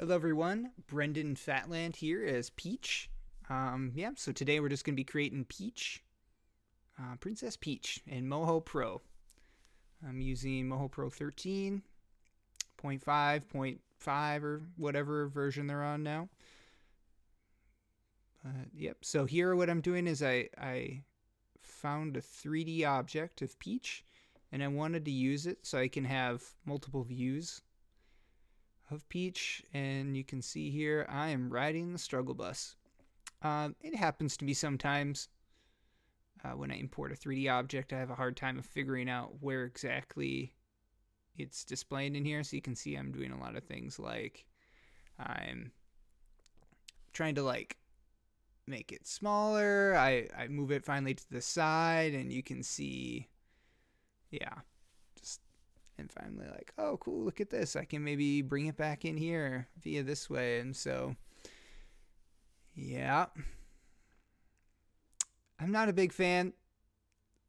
Hello everyone, Brendon Fatland here as Peach. So today we're just going to be creating Peach, Princess Peach in Moho Pro. I'm using Moho Pro 13.5, point 5, or whatever version they're on now. So here what I'm doing is I found a 3D object of Peach, and I wanted to use it so I can have multiple views of Peach, and you can see here I am riding the struggle bus. It happens to me sometimes when I import a 3D object. I have a hard time of figuring out where exactly it's displayed in here. So you can see I'm doing a lot of things like I'm trying to make it smaller. I move it finally to the side, and you can see, and finally oh cool, look at this, I can maybe bring it back in here via this way. And so I'm not a big fan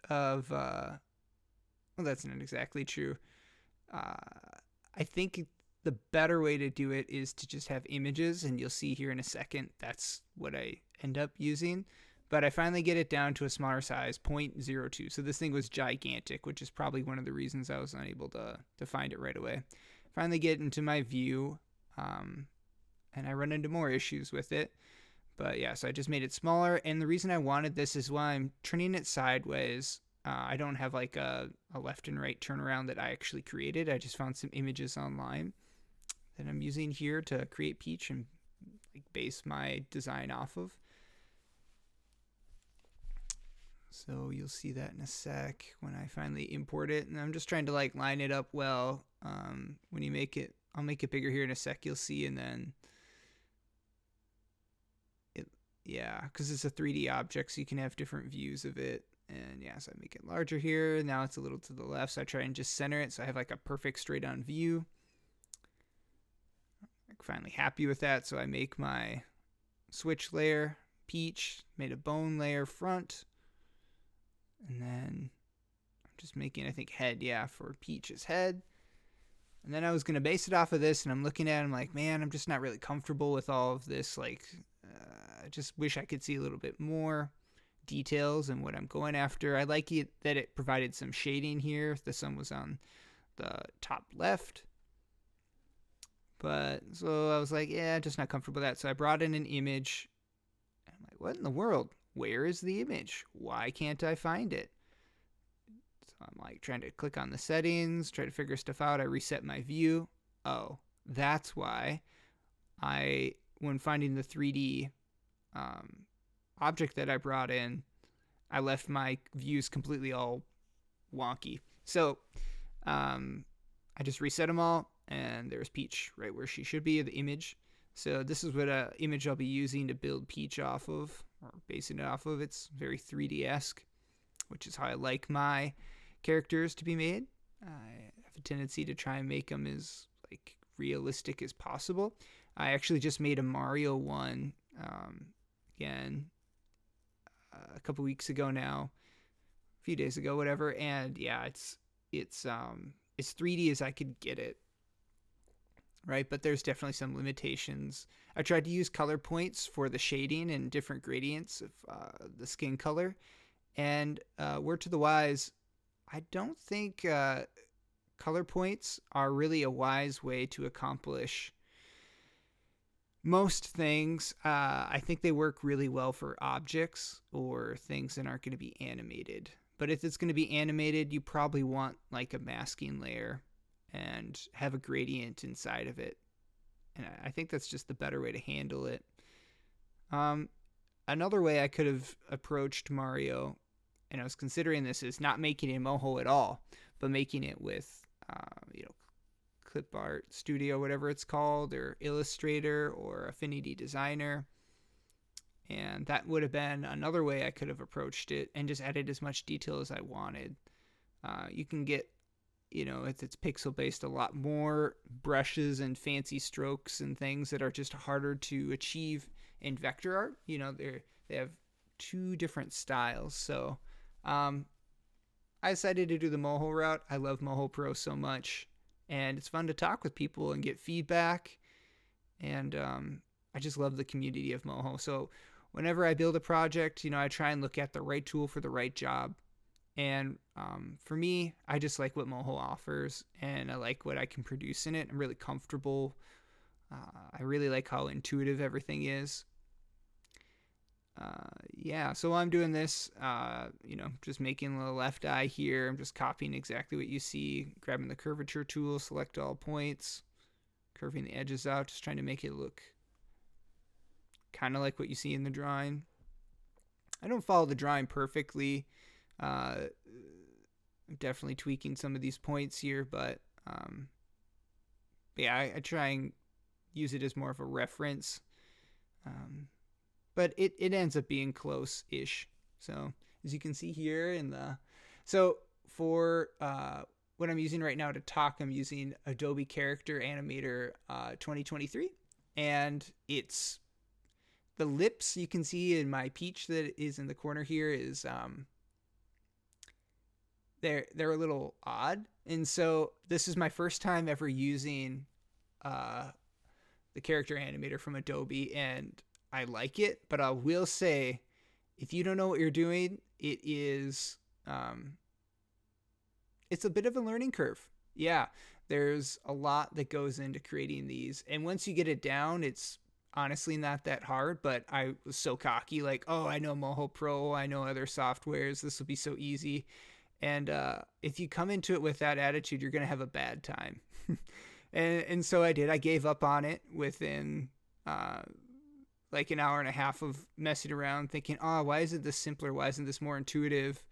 of well, that's not exactly true. I think the better way to do it is to just have images, and you'll see here in a second that's what I end up using. But I finally get it down to a smaller size, 0.02. So this thing was gigantic, which is probably one of the reasons I was unable to find it right away. Finally get into my view, and I run into more issues with it. But so I just made it smaller. And the reason I wanted this is while I'm turning it sideways, I don't have a left and right turnaround that I actually created. I just found some images online that I'm using here to create Peach and base my design off of. So you'll see that in a sec when I finally import it. And I'm just trying to line it up well. When you make it, I'll make it bigger here in a sec, you'll see. And then, because it's a 3D object, so you can have different views of it. And so I make it larger here. Now it's a little to the left, so I try and just center it so I have a perfect straight on view. I'm finally happy with that, so I make my switch layer, Peach, made a bone layer front. And then I'm just making, I think, head, for Peach's head. And then I was going to base it off of this, and I'm looking at it, I'm like, man, I'm just not really comfortable with all of this. I just wish I could see a little bit more details and what I'm going after. I like it that it provided some shading here. The sun was on the top left. But, so I was like, just not comfortable with that. So I brought in an image. And I'm like, what in the world? Where is the image? Why can't I find it? So I'm trying to click on the settings, try to figure stuff out. I reset my view. Oh, that's why when finding the 3D object that I brought in, I left my views completely all wonky. So I just reset them all, and there's Peach right where she should be, the image. So this is what image I'll be using to build Peach off of, or basing it off of. It's very 3D-esque, which is how I like my characters to be made. I have a tendency to try and make them as realistic as possible. I actually just made a Mario one again a couple weeks ago now, a few days ago, whatever. And it's 3D as I could get it. Right, but there's definitely some limitations. I tried to use color points for the shading and different gradients of the skin color. And word to the wise, I don't think color points are really a wise way to accomplish most things. I think they work really well for objects or things that aren't going to be animated. But if it's going to be animated, you probably want a masking layer and have a gradient inside of it. And I think that's just the better way to handle it. Another way I could have approached Mario, and I was considering this, is not making it in Moho at all, but making it with, Clip Art Studio, whatever it's called, or Illustrator, or Affinity Designer. And that would have been another way I could have approached it and just added as much detail as I wanted. You can get, it's pixel based, a lot more brushes and fancy strokes and things that are just harder to achieve in vector art. They have two different styles. So I decided to do the Moho route. I love Moho Pro so much, and it's fun to talk with people and get feedback and I just love the community of Moho. So whenever I build a project, I try and look at the right tool for the right job. And for me, I just like what Moho offers, and I like what I can produce in it. I'm really comfortable. I really like how intuitive everything is. Yeah, so while I'm doing this, just making the left eye here. I'm just copying exactly what you see, grabbing the curvature tool, select all points, curving the edges out, just trying to make it look kind of like what you see in the drawing. I don't follow the drawing perfectly. I'm definitely tweaking some of these points here, but yeah, I try and use it as more of a reference. But it ends up being close-ish. So as you can see here so for what I'm using right now to talk, I'm using Adobe Character Animator 2023, and it's the lips you can see in my peach that is in the corner here is they're a little odd, and so this is my first time ever using the character animator from Adobe, and I like it, but I will say, if you don't know what you're doing, it's a bit of a learning curve. Yeah, there's a lot that goes into creating these, and once you get it down, it's honestly not that hard. But I was so cocky, like, oh, I know Moho Pro, I know other softwares, this will be so easy. And if you come into it with that attitude, you're gonna have a bad time. and so I did. I gave up on it within like an hour and a half of messing around, thinking, oh, why isn't this simpler? Why isn't this more intuitive?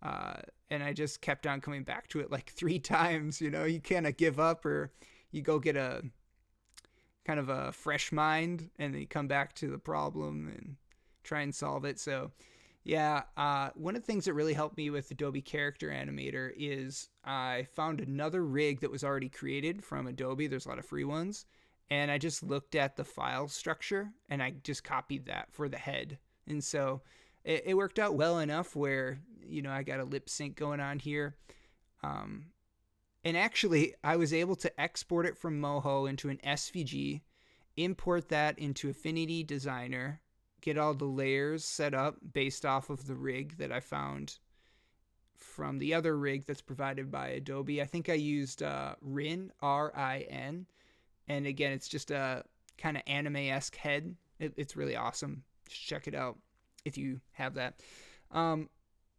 And I just kept on coming back to it like 3 times. You kind of give up, or you go get a kind of a fresh mind, and then you come back to the problem and try and solve it. So yeah, one of the things that really helped me with Adobe Character Animator is I found another rig that was already created from Adobe. There's a lot of free ones. And I just looked at the file structure, and I just copied that for the head. And so it worked out well enough where, I got a lip sync going on here. And actually, I was able to export it from Moho into an SVG, import that into Affinity Designer, get all the layers set up based off of the rig that I found from the other rig that's provided by Adobe. I think I used RIN, RIN. And again, it's just a kind of anime-esque head. It's really awesome. Just check it out if you have that.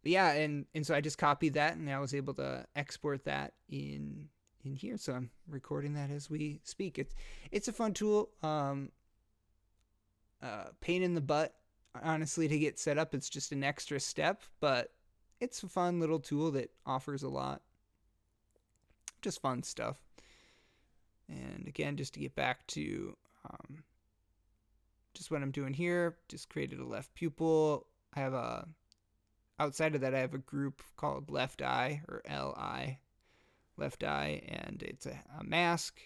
Yeah, and so I just copied that, and I was able to export that in here. So I'm recording that as we speak. It's a fun tool. Pain in the butt, honestly, to get set up. It's just an extra step, but it's a fun little tool that offers a lot. Just fun stuff. And again, just to get back to just what I'm doing here, just created a left pupil. I have outside of that, I have a group called Left Eye, or LI, Left Eye, and it's a mask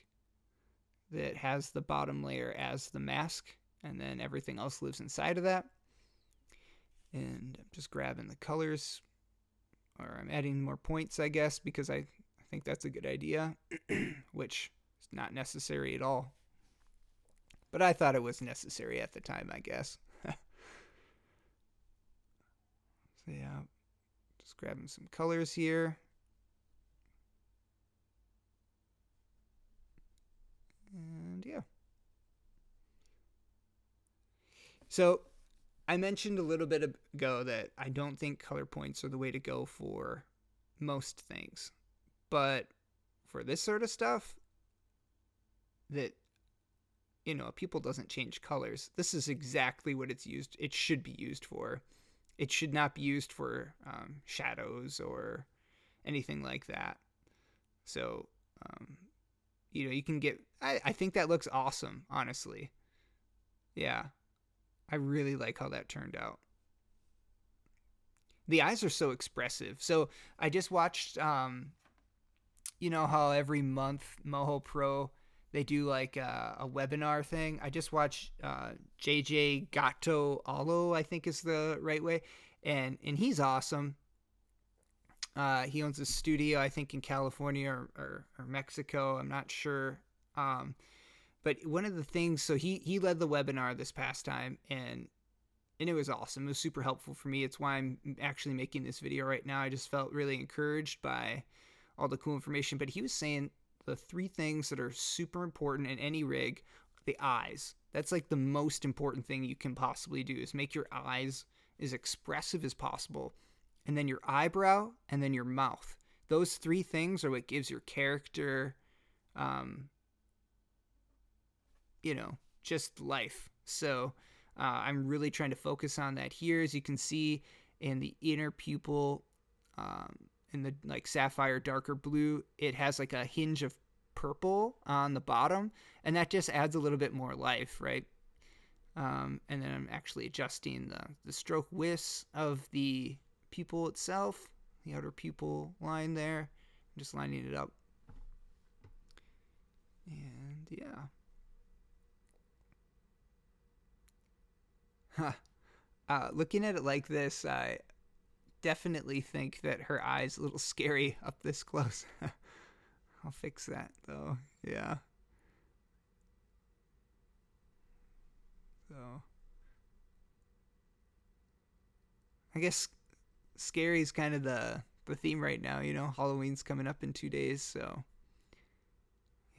that has the bottom layer as the mask, and then everything else lives inside of that. And I'm just grabbing the colors, or I'm adding more points, I guess, because I think that's a good idea, which not necessary at all, but I thought it was necessary at the time, I guess. So yeah, just grabbing some colors here, and yeah. So I mentioned a little bit ago that I don't think color points are the way to go for most things, but for this sort of stuff, that a pupil doesn't change colors, this is exactly what it should be used for. It should not be used for shadows or anything like that. So you can get, I think that looks awesome, honestly. Yeah, I really like how that turned out. The eyes are so expressive. So I just watched how every month Moho Pro, they do like a webinar thing. I just watched JJ Gatto Alo, I think is the right way. And he's awesome. He owns a studio, I think, in California or Mexico. I'm not sure. But one of the things, so he led the webinar this past time, and it was awesome. It was super helpful for me. It's why I'm actually making this video right now. I just felt really encouraged by all the cool information. But he was saying the 3 things that are super important in any rig: the eyes. That's like the most important thing you can possibly do, is make your eyes as expressive as possible. And then your eyebrow, and then your mouth. Those 3 things are what gives your character, just life. So I'm really trying to focus on that here. As you can see in the inner pupil, in the like sapphire darker blue, it has like a hinge of purple on the bottom, and that just adds a little bit more life, right? And then I'm actually adjusting the stroke widths of the pupil itself, the outer pupil line there. I'm just lining it up. And yeah. Looking at it like this, I definitely think that her eye's a little scary up this close. I'll fix that though. Yeah. So I guess scary is kind of the theme right now. Halloween's coming up in 2 days, so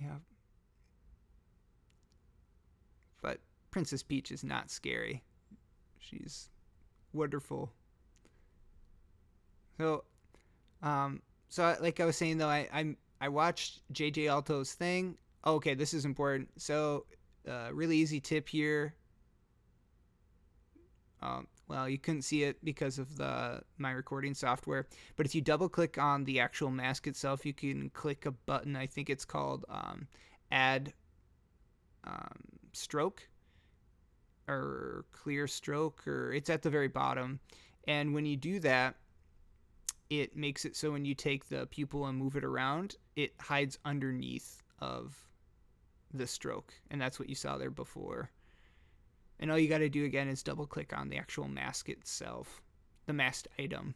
yeah. But Princess Peach is not scary. She's wonderful. So, like I was saying though, I watched JJ Alto's thing. Oh, okay, this is important. So, really easy tip here. Well, you couldn't see it because of my recording software, but if you double click on the actual mask itself, you can click a button. I think it's called Add Stroke, or Clear Stroke, or it's at the very bottom. And when you do that, it makes it so when you take the pupil and move it around, it hides underneath of the stroke, and that's what you saw there before. And all you got to do again is double click on the actual mask itself, the masked item.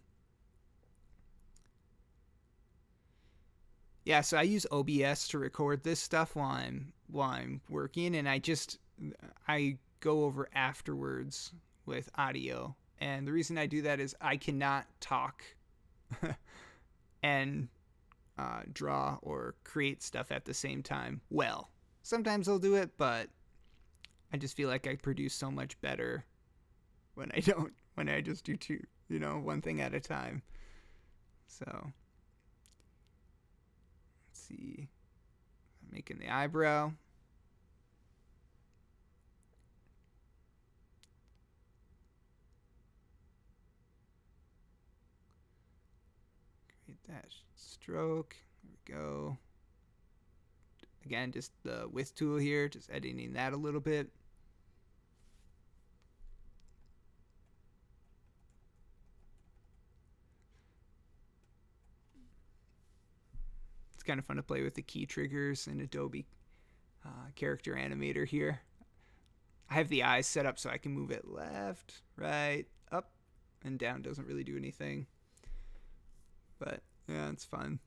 Yeah, so I use OBS to record this stuff while I'm working, and I go over afterwards with audio. And the reason I do that is I cannot talk and draw or create stuff at the same time. Well, sometimes I'll do it, but I just feel like I produce so much better when I just do one thing at a time. So let's see. I'm making the eyebrow. Create that stroke. There we go. Again, just the width tool here, just editing that a little bit. It's kind of fun to play with the key triggers in Adobe Character Animator here. I have the eyes set up so I can move it left, right, up, and down. Doesn't really do anything. But yeah, it's fun.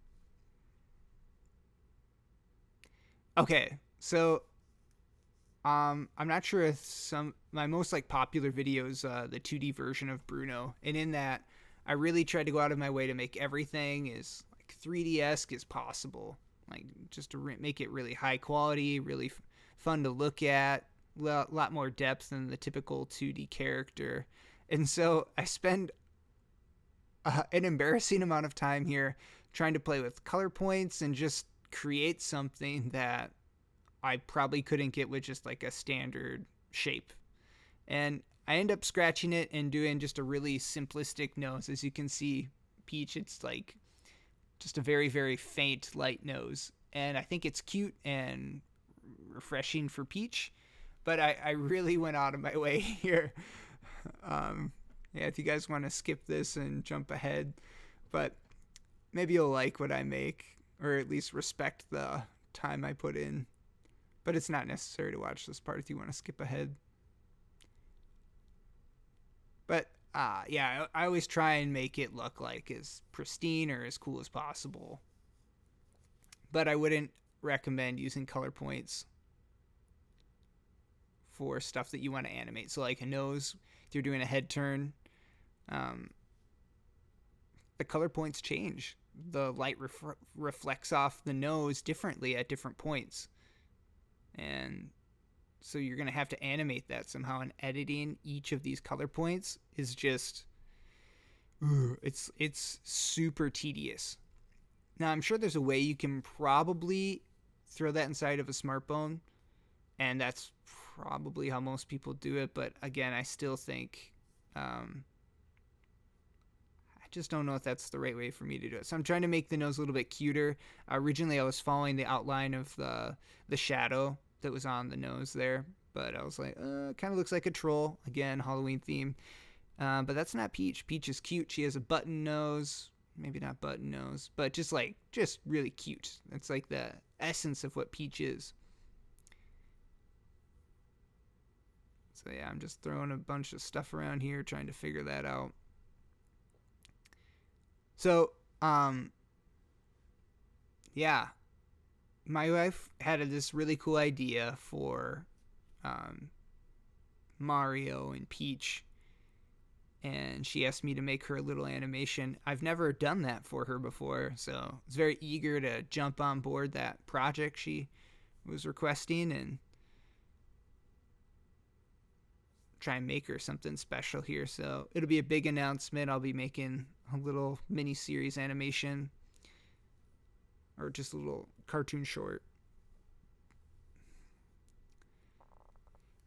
Okay, so I'm not sure if my most popular video is the 2D version of Bruno, and in that I really tried to go out of my way to make everything as 3D-esque as possible, just to make it really high quality, really fun to look at, a lot more depth than the typical 2D character. And so I spend an embarrassing amount of time here trying to play with color points and just create something that I probably couldn't get with just a standard shape. And I end up scratching it and doing just a really simplistic nose. As you can see, Peach, it's just a very, very faint light nose. And I think it's cute and refreshing for Peach, but I really went out of my way here. Yeah, if you guys want to skip this and jump ahead, but maybe you'll like what I make, or at least respect the time I put in. But it's not necessary to watch this part if you want to skip ahead. But yeah, I always try and make it look as pristine or as cool as possible. But I wouldn't recommend using color points for stuff that you want to animate. So like a nose, if you're doing a head turn, the color points change. The light reflects off the nose differently at different points. And so you're going to have to animate that somehow, and editing each of these color points is just it's super tedious. Now, I'm sure there's a way you can probably throw that inside of a smartphone, and that's probably how most people do it, but again, I still think I just don't know if that's the right way for me to do it. So I'm trying to make the nose a little bit cuter. Originally, I was following the outline of the shadow that was on the nose there, but I was like, it kind of looks like a troll. Again, Halloween theme. But that's not Peach. Peach is cute. She has a button nose. Maybe not button nose, but just really cute. That's like the essence of what Peach is. So yeah, I'm just throwing a bunch of stuff around here, trying to figure that out. So, yeah, my wife had this really cool idea for Mario and Peach, and she asked me to make her a little animation. I've never done that for her before, so I was very eager to jump on board that project she was requesting and try and make her something special here. So it'll be a big announcement. I'll be making a little mini series animation, or just a little cartoon short.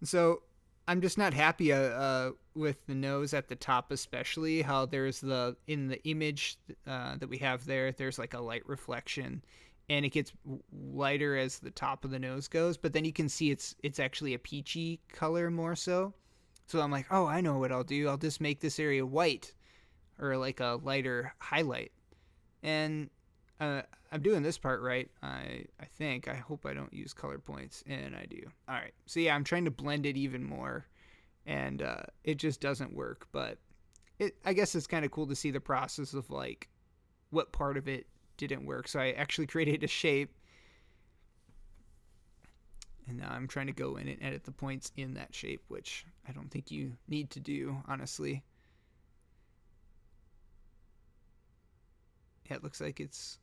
So I'm just not happy with the nose at the top, especially how there's in the image that we have there's like a light reflection, and it gets lighter as the top of the nose goes, but then you can see it's actually a peachy color more so. So I'm like, oh, I know what I'll do. I'll just make this area white, or like a lighter highlight. And I'm doing this part right, I think. I hope I don't use color points, and I do. All right. So yeah, I'm trying to blend it even more, and it just doesn't work. But I guess it's kind of cool to see the process of like what part of it didn't work. So I actually created a shape, and now I'm trying to go in and edit the points in that shape, which I don't think you need to do, honestly. Yeah, it looks like it's...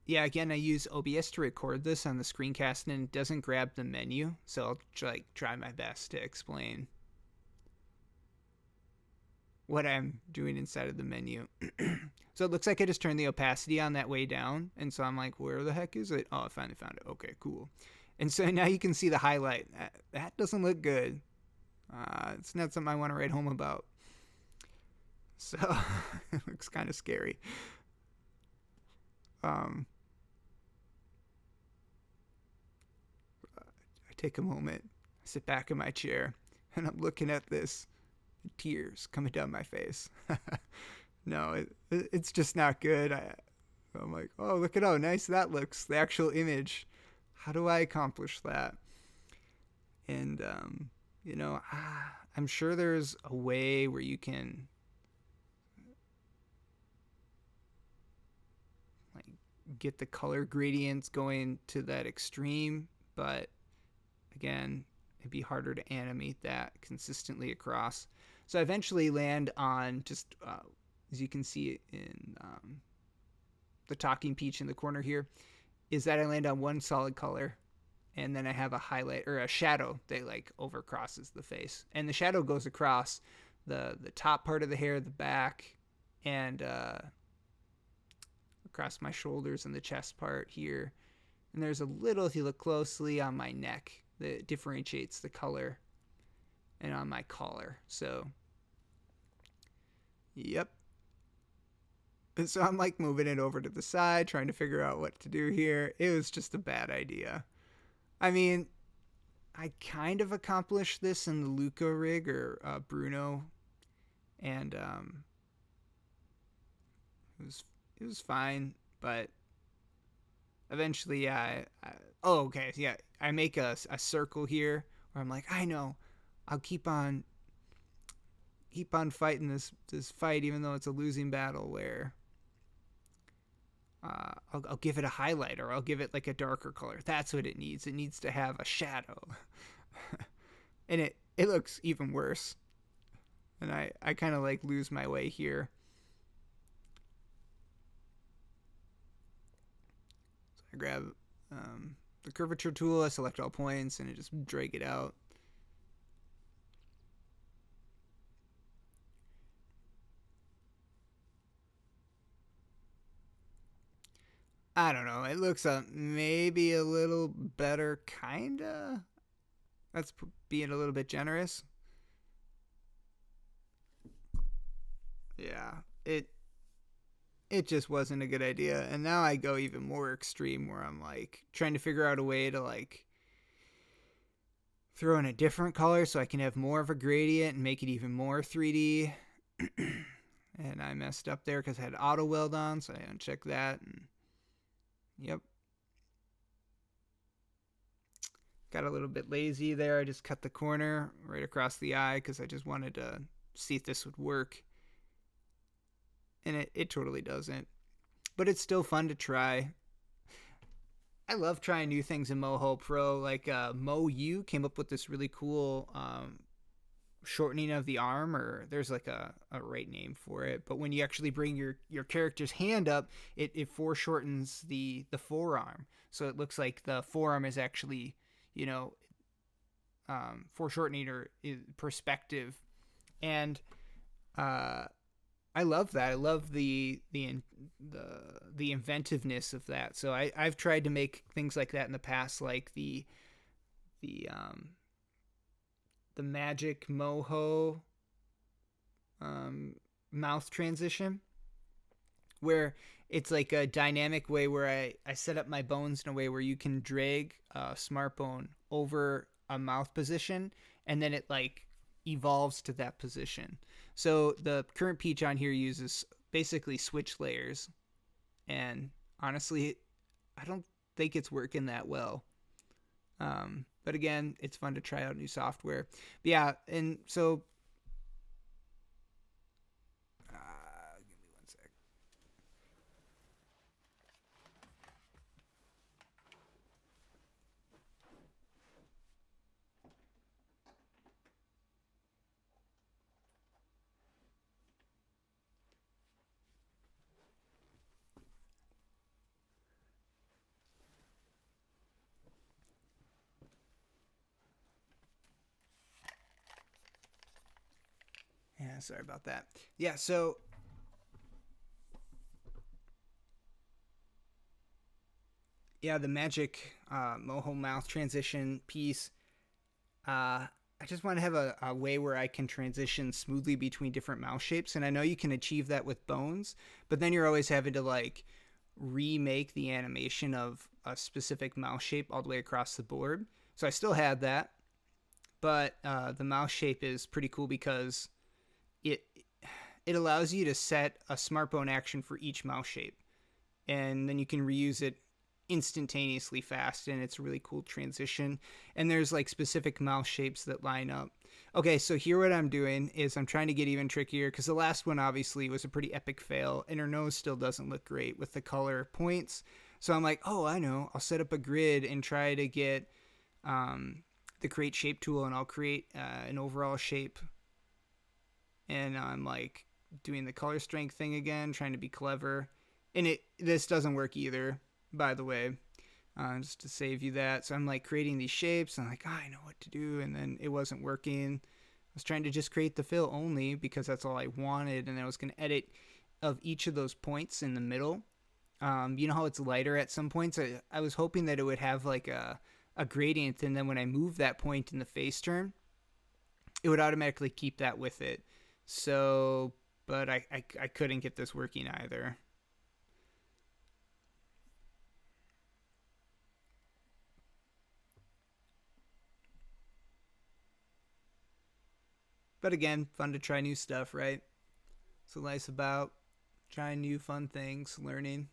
Yeah, again, I use OBS to record this on the screencast, and it doesn't grab the menu, so I'll try my best to explain what I'm doing inside of the menu. So it looks like I just turned the opacity on that way down, and so I'm like, where the heck is it? Oh, I finally found it. Okay, cool. And so now you can see the highlight. That doesn't look good. It's not something I want to write home about. So it looks kind of scary. I take a moment, I sit back in my chair, and I'm looking at this, tears coming down my face. No, it's just not good. I'm like, oh, look at how nice that looks, the actual image. How do I accomplish that? And, I'm sure there's a way where you can like get the color gradients going to that extreme, but again, it'd be harder to animate that consistently across. So I eventually land on just, as you can see in the talking Peach in the corner here, is that I land on one solid color, and then I have a highlight or a shadow that like overcrosses the face. And the shadow goes across the top part of the hair, the back, and across my shoulders and the chest part here. And there's a little, if you look closely, on my neck that differentiates the color, and on my collar. So, yep. And so I'm like moving it over to the side, trying to figure out what to do here. It was just a bad idea. I mean, I kind of accomplished this in the Luca rig, or Bruno, and it was fine, but eventually, yeah. I make a circle here where I'm like, I know, I'll keep on fighting this fight, even though it's a losing battle. Where I'll give it a highlight, or I'll give it like a darker color. That's what it needs. It needs to have a shadow, and it looks even worse. And I kind of like lose my way here. So I grab the curvature tool, I select all points, and I just drag it out. I don't know. It looks maybe a little better, kinda. That's being a little bit generous. Yeah, it just wasn't a good idea. And now I go even more extreme, where I'm like trying to figure out a way to like throw in a different color so I can have more of a gradient and make it even more 3D. And I messed up there because I had auto weld on, so I unchecked that. And yep, got a little bit lazy there. I just cut the corner right across the eye because I just wanted to see if this would work. And it totally doesn't. But it's still fun to try. I love trying new things in Moho Pro. Like MoU came up with this really cool shortening of the arm, or there's like a right name for it. But when you actually bring your character's hand up, it foreshortens the forearm. So it looks like the forearm is actually, foreshortening or perspective. And I love that. I love the inventiveness of that. So I've tried to make things like that in the past, like the magic moho mouth transition, where it's like a dynamic way where I set up my bones in a way where you can drag a smart bone over a mouth position, and then it like evolves to that position. So the current peach on here uses basically switch layers, and honestly, I don't think it's working that well. But again, it's fun to try out new software. But yeah, and so give me one sec. Yeah, sorry about that. Yeah, so yeah, the magic moho mouth transition piece. I just want to have a way where I can transition smoothly between different mouth shapes, and I know you can achieve that with bones, but then you're always having to like remake the animation of a specific mouse shape all the way across the board. So I still had that, but the mouse shape is pretty cool because it it allows you to set a smart bone action for each mouse shape, and then you can reuse it instantaneously fast, and it's a really cool transition. And there's like specific mouse shapes that line up. Okay, so here what I'm doing is I'm trying to get even trickier, because the last one obviously was a pretty epic fail, and her nose still doesn't look great with the color points. So I'm like, oh, I know, I'll set up a grid and try to get the create shape tool, and I'll create an overall shape. And I'm like doing the color strength thing again, trying to be clever, and this doesn't work either, by the way, just to save you that. So I'm like creating these shapes, and I'm like, oh, I know what to do, and then it wasn't working. I was trying to just create the fill only because that's all I wanted, and I was going to edit of each of those points in the middle. You know how it's lighter at some points? I was hoping that it would have like a gradient, and then when I move that point in the face turn, it would automatically keep that with it. So, but I couldn't get this working either. But again, fun to try new stuff, right? So life's about trying new fun things, learning.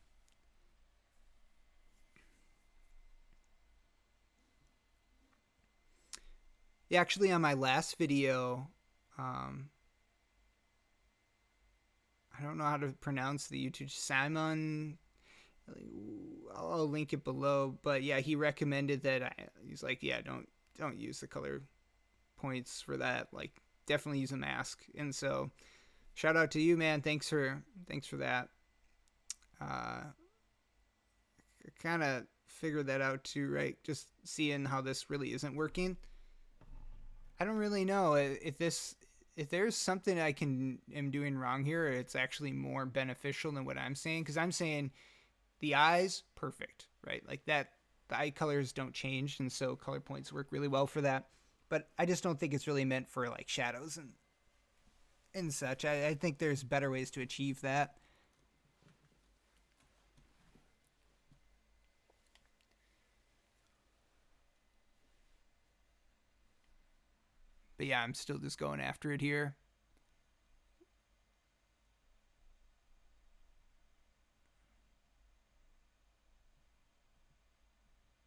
Yeah, actually, on my last video, um, I don't know how to pronounce the YouTube. Simon, I'll link it below. But yeah, he recommended that. He's like, yeah, don't use the color points for that. Like, definitely use a mask. And so, shout out to you, man. Thanks for that. Kind of figured that out too, right? Just seeing how this really isn't working. I don't really know if there's something am doing wrong here. It's actually more beneficial than what I'm saying, because I'm saying the eyes perfect, right? Like that, the eye colors don't change, and so color points work really well for that. But I just don't think it's really meant for like shadows and such. I think there's better ways to achieve that. But yeah, I'm still just going after it here.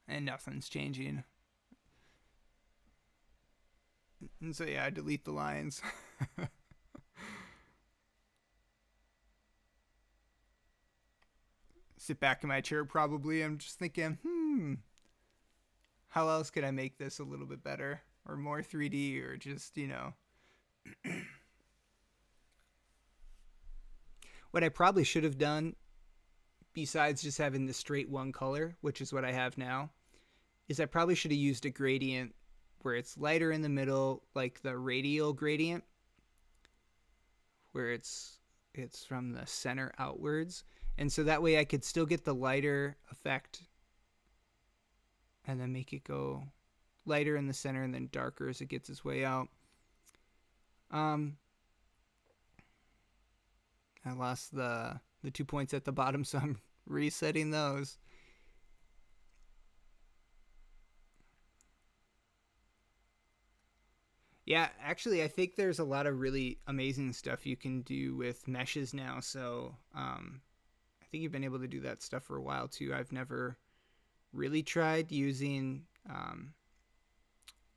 And nothing's changing. And so yeah, I delete the lines. Sit back in my chair probably. I'm just thinking, how else could I make this a little bit better? Or more 3D, or just, What I probably should have done, besides just having the straight one color, which is what I have now, is I probably should have used a gradient where it's lighter in the middle, like the radial gradient, where it's from the center outwards. And so that way I could still get the lighter effect and then make it go lighter in the center and then darker as it gets its way out. I lost the 2 points at the bottom, so I'm resetting those. Yeah, actually, I think there's a lot of really amazing stuff you can do with meshes now. So I think you've been able to do that stuff for a while too. I've never really tried using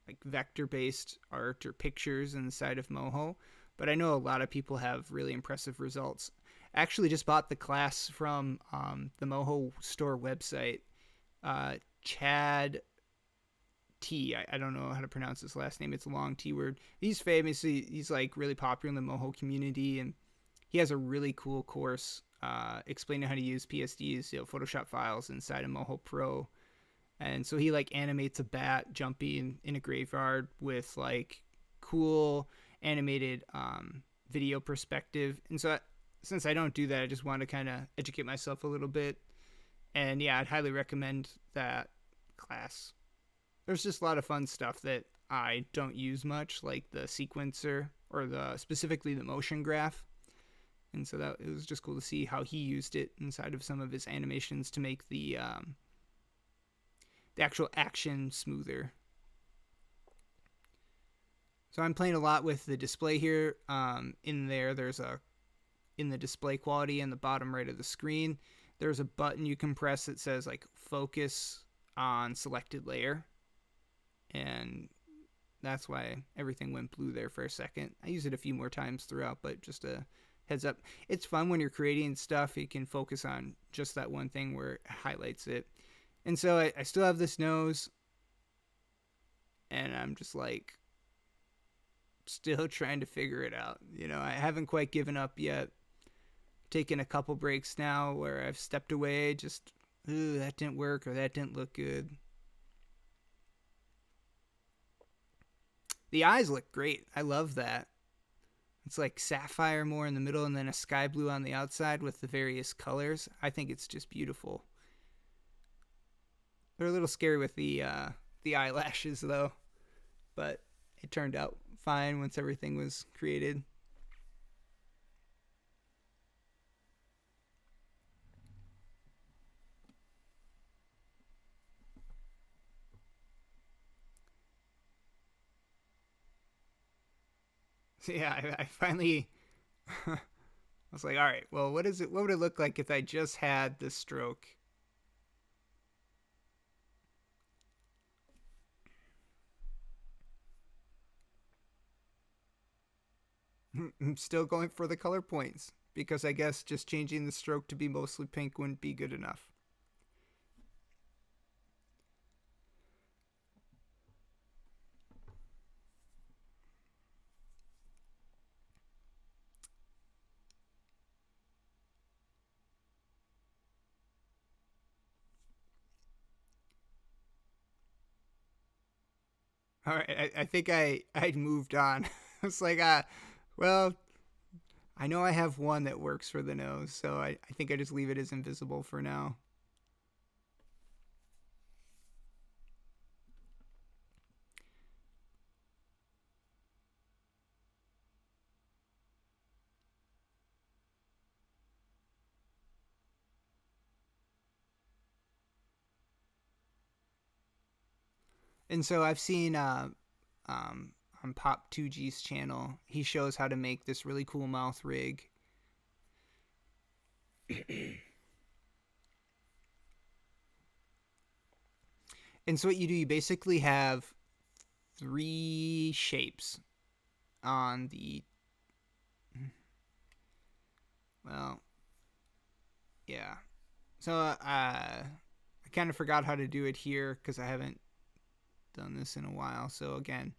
like vector-based art or pictures inside of Moho, but I know a lot of people have really impressive results. I actually just bought the class from the Moho store website. Chad T. I don't know how to pronounce his last name. It's a long T word. He's famous. He's like really popular in the Moho community, and he has a really cool course explaining how to use PSDs, Photoshop files inside of Moho Pro. And so he like animates a bat jumping in a graveyard with like cool animated video perspective. And so since I don't do that, I just want to kind of educate myself a little bit. And yeah, I'd highly recommend that class. There's just a lot of fun stuff that I don't use much, like the sequencer or specifically the motion graph. And so it was just cool to see how he used it inside of some of his animations to make the actual action smoother. So I'm playing a lot with the display here. In the display quality in the bottom right of the screen, there's a button you can press that says like focus on selected layer. And that's why everything went blue there for a second. I use it a few more times throughout, but just a heads up. It's fun when you're creating stuff. You can focus on just that one thing where it highlights it. And so I still have this nose, and I'm just like still trying to figure it out. I haven't quite given up yet. Taking a couple breaks now where I've stepped away, just, that didn't work or that didn't look good. The eyes look great. I love that. It's like sapphire more in the middle and then a sky blue on the outside with the various colors. I think it's just beautiful. They're a little scary with the eyelashes though, but it turned out fine once everything was created. So yeah, I finally I was like, all right, well, what would it look like if I just had this stroke? I'm still going for the color points because I guess just changing the stroke to be mostly pink wouldn't be good enough. All right, I think I moved on. It's like, well, I know I have one that works for the nose, so I think I just leave it as invisible for now. And so I've seen on Pop 2G's channel, he shows how to make this really cool mouth rig. And so what you do, you basically have 3 shapes on the, well, yeah. So I kind of forgot how to do it here because I haven't done this in a while. So again,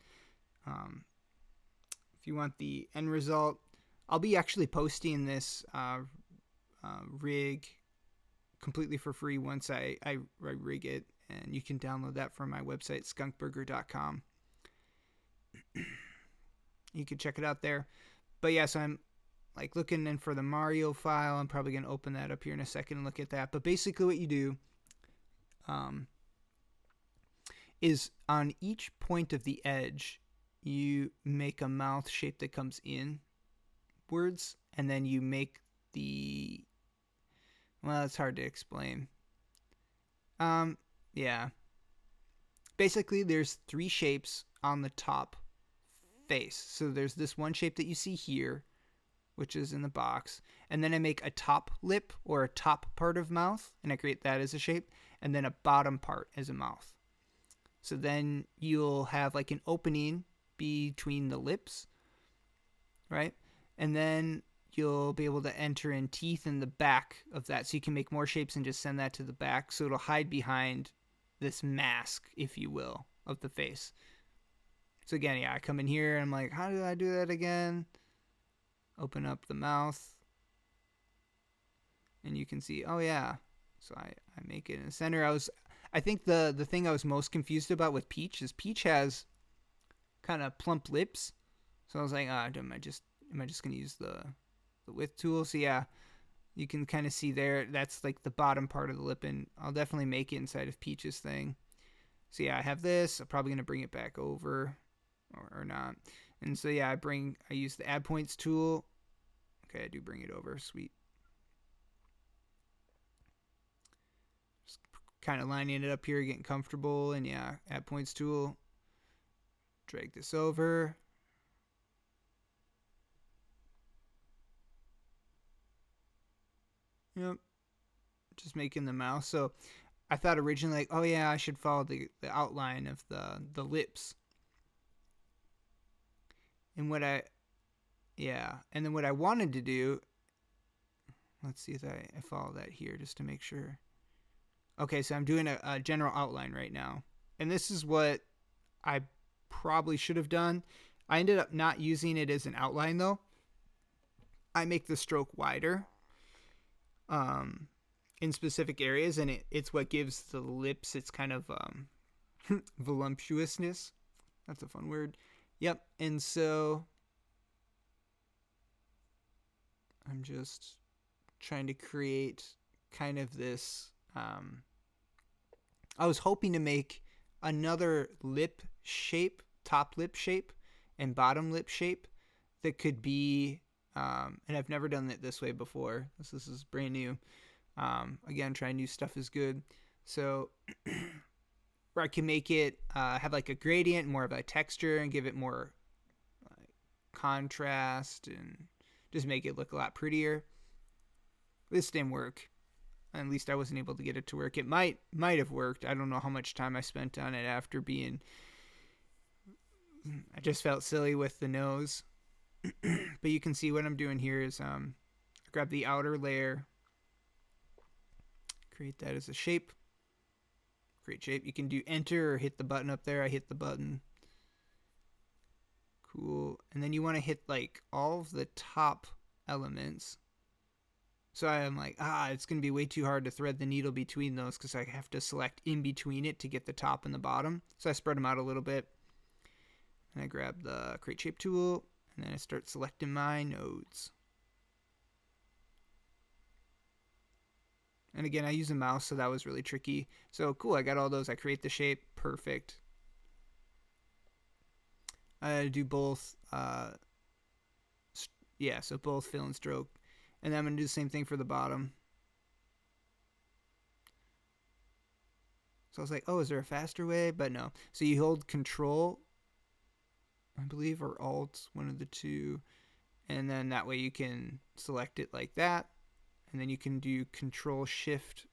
if you want the end result, I'll be actually posting this rig completely for free once I rig it, and you can download that from my website, skunkburger.com. You can check it out there. But yeah, so I'm like looking in for the Mario file. I'm probably going to open that up here in a second and look at that. But basically what you do is on each point of the edge, you make a mouth shape that comes inwards, and then you make the, well, it's hard to explain. Yeah. Basically, there's 3 shapes on the top face. So there's this one shape that you see here, which is in the box, and then I make a top lip or a top part of mouth, and I create that as a shape, and then a bottom part as a mouth. So then you'll have like an opening between the lips, right? And then you'll be able to enter in teeth in the back of that, so you can make more shapes and just send that to the back, so it'll hide behind this mask, if you will, of the face. So again, yeah, I come in here and I'm like, how did I do that again? Open up the mouth, and you can see, oh yeah. So I make it in the center. I think the thing I was most confused about with Peach is Peach has kind of plump lips. So I was like, am I just gonna use the width tool? So yeah, you can kind of see there, that's like the bottom part of the lip, and I'll definitely make it inside of Peach's thing. So yeah, I have this. I'm probably gonna bring it back over, or not. And so yeah, I use the add points tool. Okay, I do bring it over. Sweet. Just kind of lining it up here, getting comfortable, and yeah, add points tool. Drag this over. Yep. Just making the mouth. So I thought originally, like, oh yeah, I should follow the outline of the lips. And and then what I wanted to do, let's see if I follow that here just to make sure. Okay, so I'm doing a general outline right now. And this is what I probably should have done. I ended up not using it as an outline though. I make the stroke wider in specific areas, and it's what gives the lips its kind of voluptuousness. That's a fun word. Yep. And so I'm just trying to create kind of this. I was hoping to make another lip shape, top lip shape, and bottom lip shape that could be, and I've never done it this way before. This is brand new. Again, trying new stuff is good. So where I can make it have like a gradient, more of a texture, and give it more contrast, and just make it look a lot prettier. This didn't work. At least I wasn't able to get it to work. It might have worked. I don't know how much time I spent on it after being. I just felt silly with the nose. But you can see what I'm doing here is grab the outer layer, create that as a shape, create shape. You can do enter or hit the button up there. I hit the button. Cool. And then you want to hit like all of the top elements. So I'm like, it's going to be way too hard to thread the needle between those because I have to select in between it to get the top and the bottom. So I spread them out a little bit. And I grab the create shape tool, and then I start selecting my nodes. And again, I use a mouse, so that was really tricky. So cool, I got all those. I create the shape. Perfect. I do both. So both fill and stroke. And then I'm going to do the same thing for the bottom. So I was like, is there a faster way? But no. So you hold Control, I believe, or Alt, one of the two. And then that way you can select it like that. And then you can do Control Shift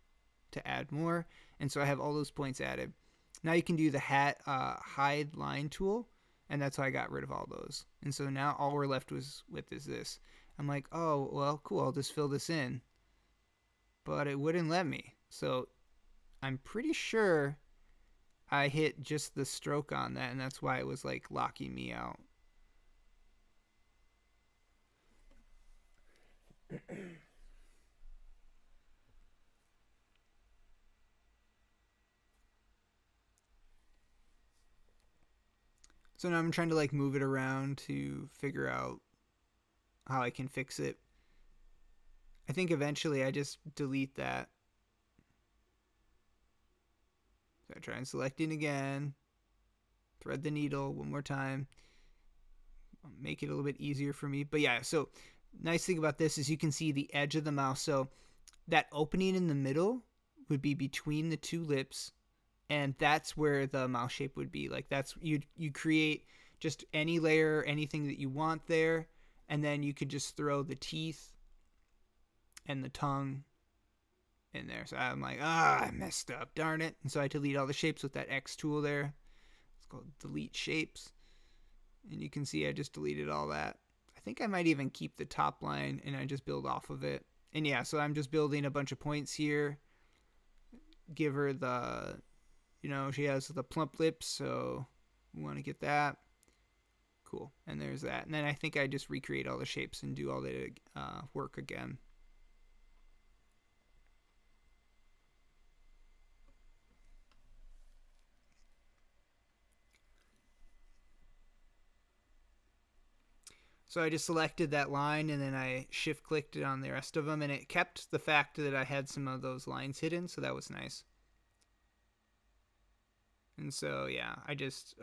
to add more. And so I have all those points added. Now you can do the hide line tool. And that's how I got rid of all those. And so now all we're left with is this. I'm like, oh, well, cool. I'll just fill this in. But it wouldn't let me. So I'm pretty sure I hit just the stroke on that. And that's why it was like locking me out. So now I'm trying to like move it around to figure out how I can fix it. I think eventually I just delete that. So I try and select it again. Thread the needle one more time. Make it a little bit easier for me. But yeah, so nice thing about this is you can see the edge of the mouse. So that opening in the middle would be between the two lips. And that's where the mouse shape would be. Like that's you create just any layer, anything that you want there, and then you could just throw the teeth and the tongue in there. So I'm like, I messed up, darn it. And so I delete all the shapes with that X tool there. It's called delete shapes. And you can see I just deleted all that. I think I might even keep the top line and I just build off of it. And yeah, so I'm just building a bunch of points here. Give her the, she has the plump lips, so we want to get that. Cool. And there's that. And then I think I just recreate all the shapes and do all the work again. So I just selected that line and then I shift clicked it on the rest of them, and it kept the fact that I had some of those lines hidden, so that was nice. And so yeah, I just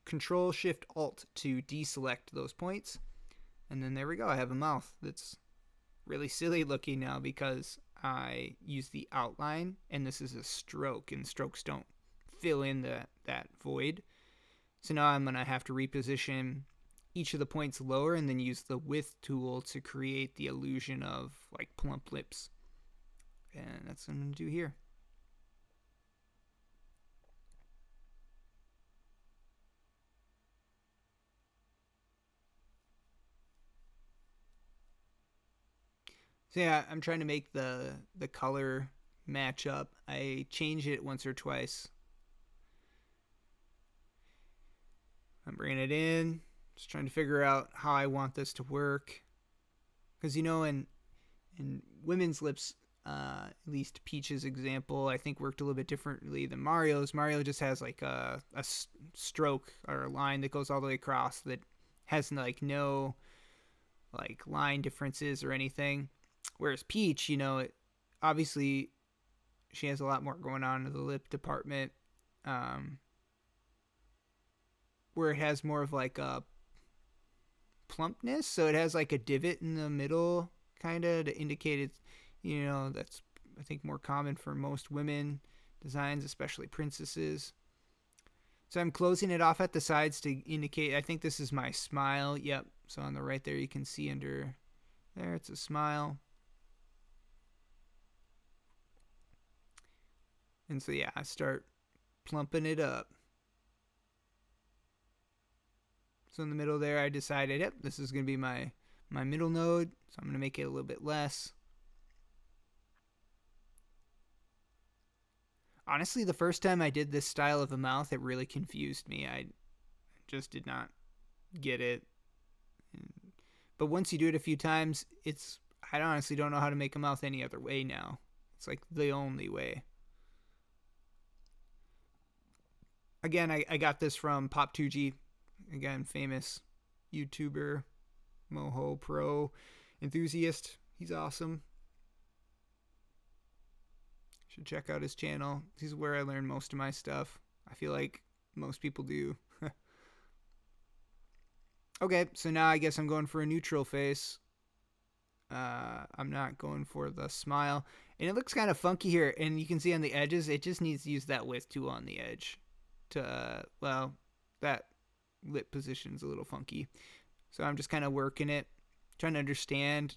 Control Shift Alt to deselect those points, and then there we go. I have a mouth that's really silly looking now because I use the outline, and this is a stroke, and strokes don't fill in that void. So now I'm gonna have to reposition each of the points lower and then use the width tool to create the illusion of like plump lips. And that's what I'm going to do here. So yeah, I'm trying to make the color match up. I change it once or twice. I'm bringing it in. Just trying to figure out how I want this to work. Because, in women's lips, at least Peach's example, I think worked a little bit differently than Mario's. Mario just has like a stroke or a line that goes all the way across that has like no like line differences or anything. Whereas Peach, obviously she has a lot more going on in the lip department, where it has more of like a plumpness, so it has like a divot in the middle kind of to indicate it's, that's I think more common for most women designs, especially princesses. So I'm closing it off at the sides to indicate, I think this is my smile. Yep. So on the right there you can see under there it's a smile. And so yeah, I start plumping it up. So in the middle there, I decided, yep, this is going to be my middle node. So I'm going to make it a little bit less. Honestly, the first time I did this style of a mouth, it really confused me. I just did not get it. But once you do it a few times, I honestly don't know how to make a mouth any other way now. It's like the only way. Again, I got this from Pop2G. Again, famous YouTuber, Moho Pro enthusiast. He's awesome. Should check out his channel. This is where I learn most of my stuff. I feel like most people do. Okay, so now I guess I'm going for a neutral face. I'm not going for the smile. And it looks kind of funky here. And you can see on the edges, it just needs to use that width tool on the edge. Well, that lip position's a little funky. So I'm just kind of working it, trying to understand.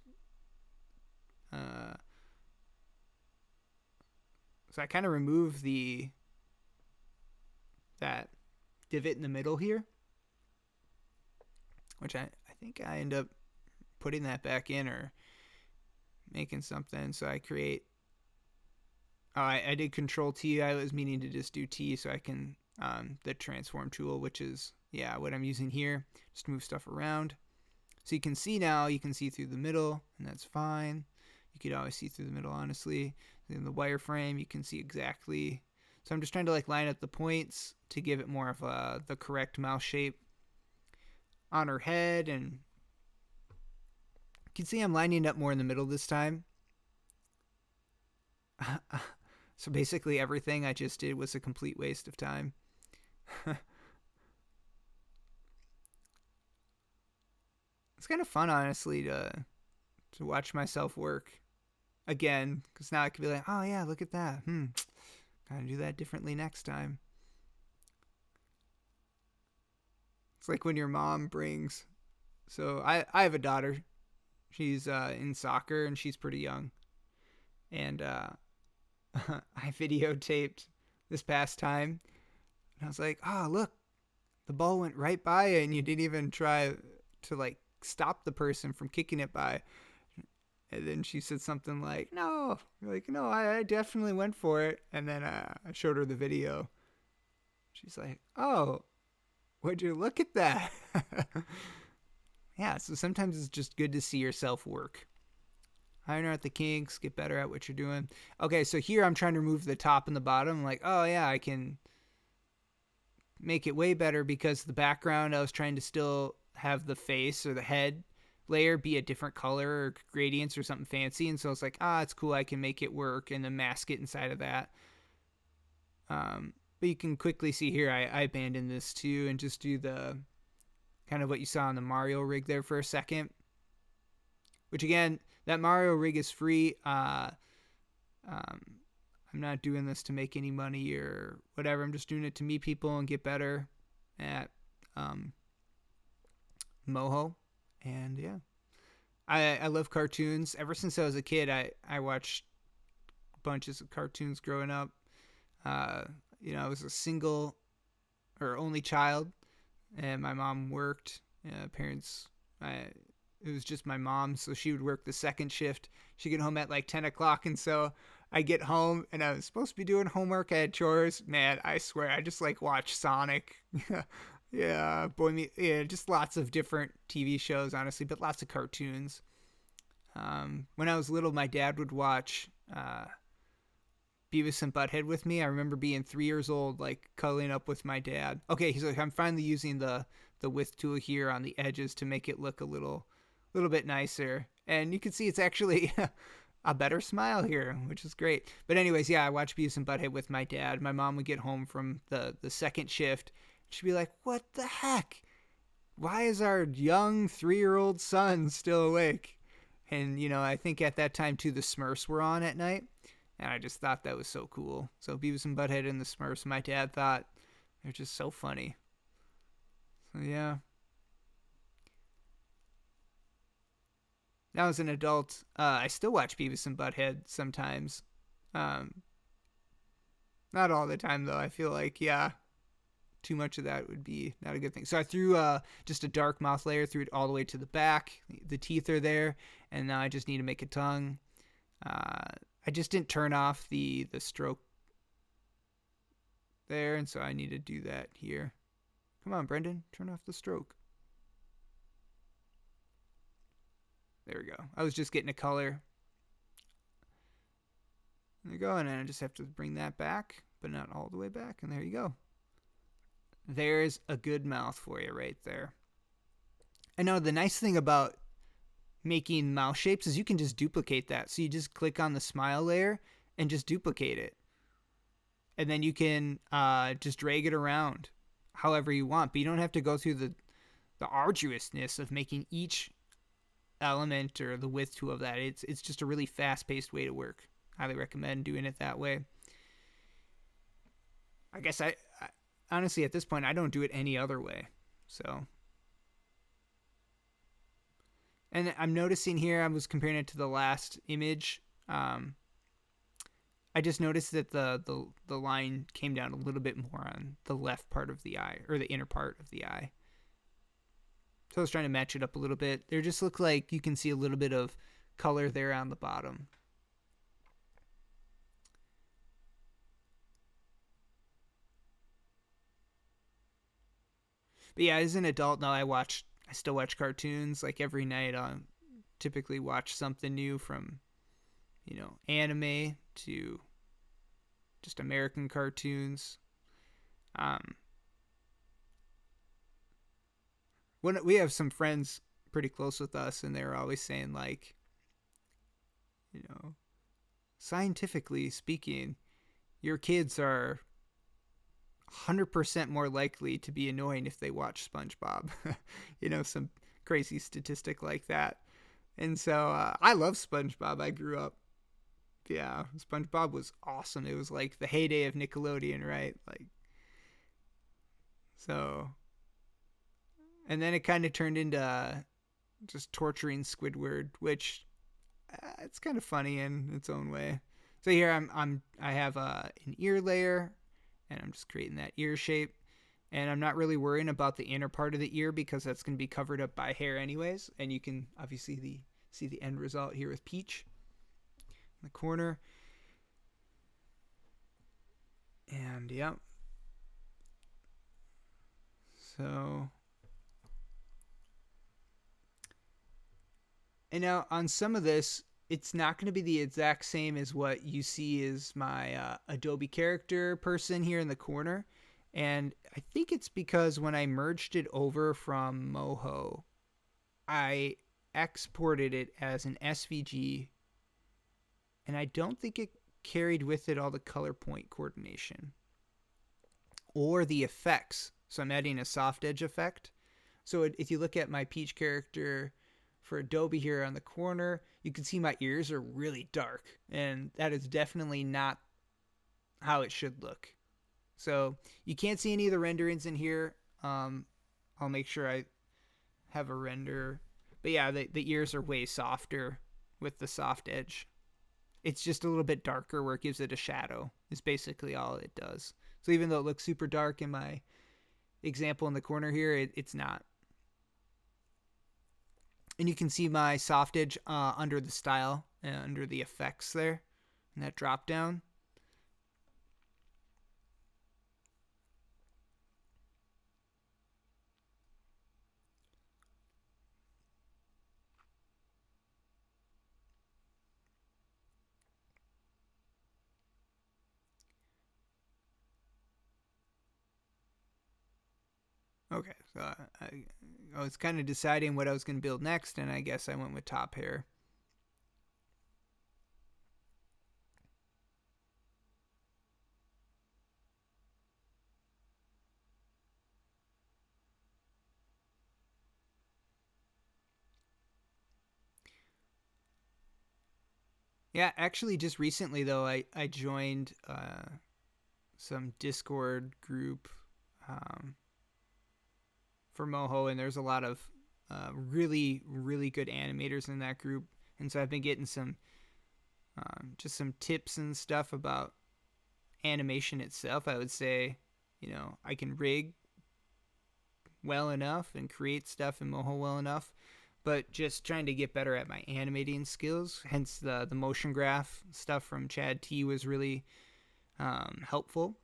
So I kind of remove that divot in the middle here, which I think I end up putting that back in or making something. So I create, I did Control T. I was meaning to just do T so I can, the transform tool, which is, what I'm using here, just move stuff around. So you can see now, you can see through the middle, and that's fine. You could always see through the middle, honestly. In the wireframe, you can see exactly. So I'm just trying to like line up the points to give it more of the correct mouth shape on her head. And you can see I'm lining it up more in the middle this time. So basically everything I just did was a complete waste of time. It's kind of fun, honestly, to watch myself work again, because now I can be like, oh yeah, look at that. Gotta do that differently next time. It's like when your mom brings. So I have a daughter. She's in soccer and she's pretty young, and I videotaped this past time, and I was like, oh look, the ball went right by you, and you didn't even try to like stop the person from kicking it by. And then she said something like, no, I definitely went for it. And then I showed her the video. She's like, oh, would you look at that? Yeah, so sometimes it's just good to see yourself work. Iron out the kinks, get better at what you're doing. Okay, so here I'm trying to remove the top and the bottom. I'm like, oh yeah, I can make it way better because the background, I was trying to still have the face or the head layer be a different color or gradients or something fancy. And so it's like, it's cool, I can make it work and then mask it inside of that. But you can quickly see here, I abandoned this too and just do the kind of what you saw on the Mario rig there for a second. Which again, that Mario rig is free. I'm not doing this to make any money or whatever. I'm just doing it to meet people and get better at Moho. And yeah, I love cartoons. Ever since I was a kid, I watched bunches of cartoons growing up. I was a single or only child, and my mom worked. It was just my mom, so she would work the second shift. She'd get home at like 10 o'clock, and so I get home, and I was supposed to be doing homework. I had chores. Man, I swear, I just like watched Sonic. Yeah, just lots of different TV shows, honestly, but lots of cartoons. When I was little, my dad would watch Beavis and Butthead with me. I remember being 3 years old, like cuddling up with my dad. Okay, he's like, I'm finally using the width tool here on the edges to make it look a little bit nicer. And you can see it's actually a better smile here, which is great. But anyways, yeah, I watched Beavis and Butthead with my dad. My mom would get home from the second shift. She'd be like, what the heck? Why is our young 3-year-old son still awake? And, I think at that time, too, the Smurfs were on at night. And I just thought that was so cool. So Beavis and Butthead and the Smurfs, my dad thought they're just so funny. So, yeah. Now as an adult, I still watch Beavis and Butthead sometimes. Not all the time, though. I feel like, yeah, too much of that would be not a good thing. So I threw just a dark mouth layer, threw it all the way to the back. The teeth are there, and now I just need to make a tongue. I just didn't turn off the stroke there, and so I need to do that here. Come on, Brendon, turn off the stroke. There we go. I was just getting a color. There you go, and then I just have to bring that back, but not all the way back, and there you go. There's a good mouth for you right there. I know the nice thing about making mouth shapes is you can just duplicate that. So you just click on the smile layer and just duplicate it. And then you can just drag it around however you want. But you don't have to go through the arduousness of making each element or the width to of that. It's just a really fast-paced way to work. Highly recommend doing it that way. I guess I honestly, at this point, I don't do it any other way. So, and I'm noticing here, I was comparing it to the last image. I just noticed that the line came down a little bit more on the left part of the eye, or the inner part of the eye. So I was trying to match it up a little bit. There just looks like you can see a little bit of color there on the bottom. But yeah, as an adult now, I still watch cartoons. Like every night, I'll typically watch something new from, anime to just American cartoons. When we have some friends pretty close with us, and they're always saying like, scientifically speaking, your kids are 100% more likely to be annoying if they watch SpongeBob. Some crazy statistic like that. And so I love SpongeBob. I grew up. Yeah, SpongeBob was awesome. It was like the heyday of Nickelodeon, right? And then it kind of turned into just torturing Squidward, which it's kind of funny in its own way. So here I have an ear layer, and I'm just creating that ear shape. And I'm not really worrying about the inner part of the ear because that's going to be covered up by hair anyways. And you can obviously see the end result here with Peach in the corner. And yeah. So. And now on some of this, it's not going to be the exact same as what you see as my Adobe character person here in the corner. And I think it's because when I merged it over from Moho, I exported it as an SVG, and I don't think it carried with it all the color point coordination or the effects. So I'm adding a soft edge effect. So if you look at my Peach character for Adobe here on the corner, you can see my ears are really dark, and that is definitely not how it should look. So you can't see any of the renderings in here. I'll make sure I have a render. But yeah, the ears are way softer with the soft edge. It's just a little bit darker where it gives it a shadow is basically all it does. So even though it looks super dark in my example in the corner here, it's not. And you can see my soft edge under the style and under the effects there in that drop down. Okay, so I was kind of deciding what I was going to build next, and I guess I went with top hair. Yeah, actually, just recently, though, I joined some Discord group for Moho, and there's a lot of really, really good animators in that group. And so I've been getting some just some tips and stuff about animation itself, I would say. I can rig well enough and create stuff in Moho well enough, but just trying to get better at my animating skills. Hence the motion graph stuff from Chad T was really helpful,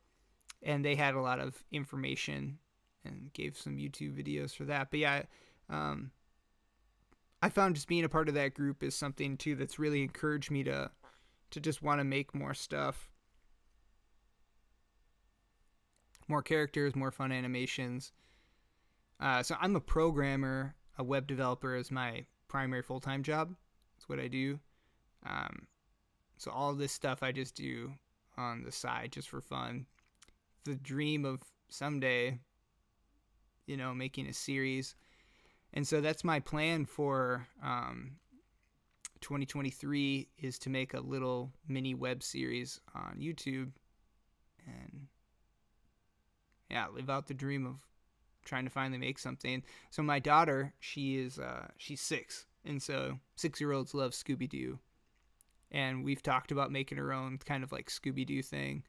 and they had a lot of information and gave some YouTube videos for that. But yeah, I found just being a part of that group is something too that's really encouraged me to just want to make more stuff, more characters, more fun animations. So I'm a programmer, a web developer is my primary full-time job. That's what I do. So all this stuff I just do on the side just for fun. The dream of someday, making a series. And so that's my plan for 2023 is to make a little mini web series on YouTube and live out the dream of trying to finally make something. So my daughter, she's 6, and so 6-year-olds love Scooby-Doo, and we've talked about making her own kind of like Scooby-Doo thing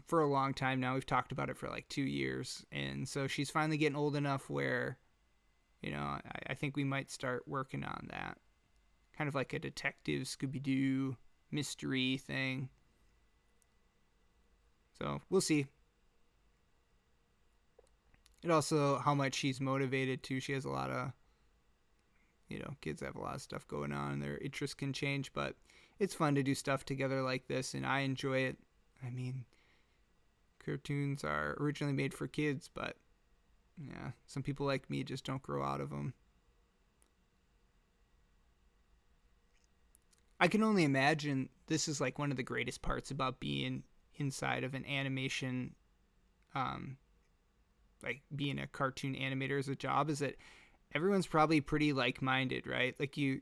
for a long time now. We've talked about it for like 2 years, and so she's finally getting old enough where I think we might start working on that, kind of like a detective Scooby-Doo mystery thing. So we'll see. And also how much she's motivated too. She has a lot of, kids have a lot of stuff going on and their interests can change, but it's fun to do stuff together like this, and I enjoy it. I mean, cartoons are originally made for kids, but yeah, some people like me just don't grow out of them. I can only imagine this is like one of the greatest parts about being inside of an animation, like being a cartoon animator as a job, is that everyone's probably pretty like-minded, right? Like you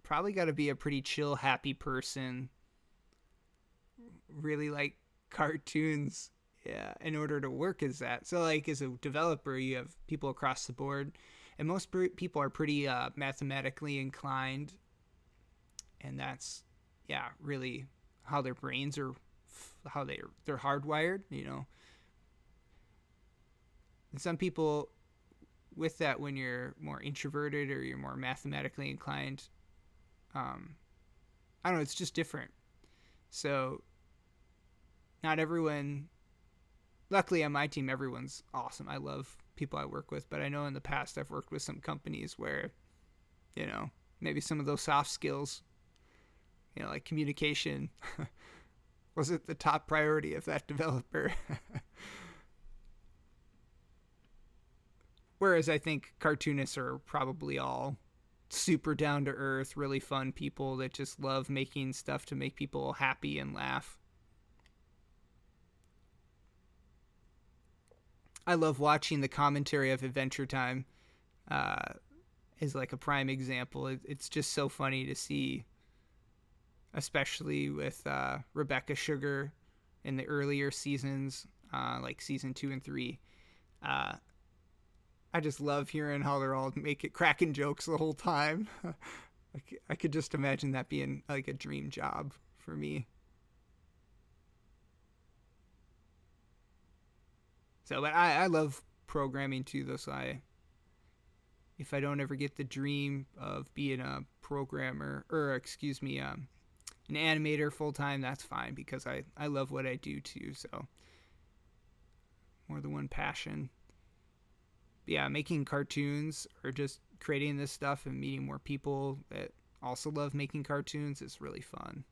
probably got to be a pretty chill, happy person, really like cartoons, yeah, in order to work as that. So like as a developer, you have people across the board, and most people are pretty mathematically inclined, and that's really how their brains are, how they're hardwired, And some people with that, when you're more introverted or you're more mathematically inclined, I don't know, it's just different. So not everyone, luckily on my team, everyone's awesome. I love people I work with, but I know in the past I've worked with some companies where, maybe some of those soft skills, like communication wasn't the top priority of that developer. Whereas I think cartoonists are probably all super down to earth, really fun people that just love making stuff to make people happy and laugh. I love watching the commentary of Adventure Time is like a prime example. It's just so funny to see, especially with Rebecca Sugar in the earlier seasons, like season 2 and 3. I just love hearing how they're all cracking jokes the whole time. I could just imagine that being like a dream job for me. So, but I love programming too, though. So if I don't ever get the dream of being a programmer, or excuse me, an animator full time, that's fine, because I love what I do too. So more than one passion. Yeah, making cartoons or just creating this stuff and meeting more people that also love making cartoons is really fun.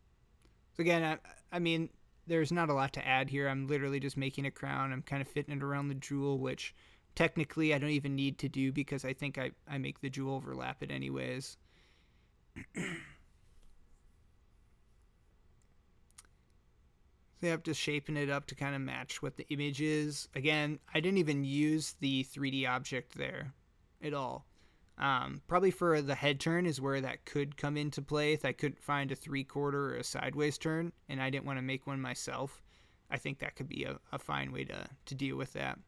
So again, I mean, there's not a lot to add here. I'm literally just making a crown. I'm kind of fitting it around the jewel, which technically I don't even need to do because I think I make the jewel overlap it anyways. So I'm just shaping it up to kind of match what the image is. Again, I didn't even use the 3D object there at all. Probably for the head turn is where that could come into play if I couldn't find a 3/4 or a sideways turn and I didn't want to make one myself. I think that could be a fine way to deal with that.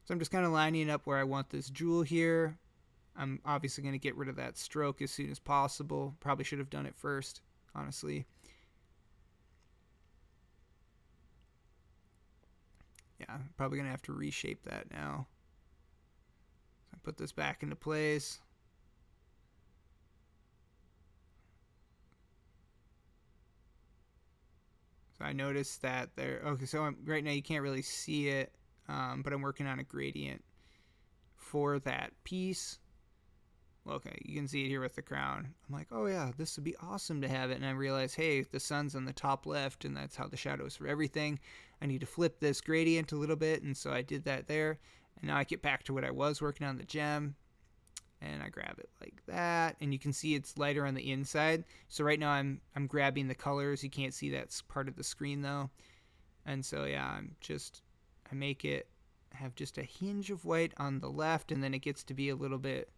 So I'm just kind of lining up where I want this jewel here. I'm obviously going to get rid of that stroke as soon as possible. Probably should have done it first, honestly. I'm probably going to have to reshape that now. So I put this back into place. So I noticed that there. Okay, so right now you can't really see it, but I'm working on a gradient for that piece. Well, okay, you can see it here with the crown. I'm like, oh yeah, this would be awesome to have it. And I realize, hey, the sun's on the top left, and that's how the shadow is for everything. I need to flip this gradient a little bit, and so I did that there. And now I get back to what I was working on, the gem. And I grab it like that, and you can see it's lighter on the inside. So right now I'm grabbing the colors. You can't see that's part of the screen though. And so yeah, I make it have just a hinge of white on the left, and then it gets to be a little bit.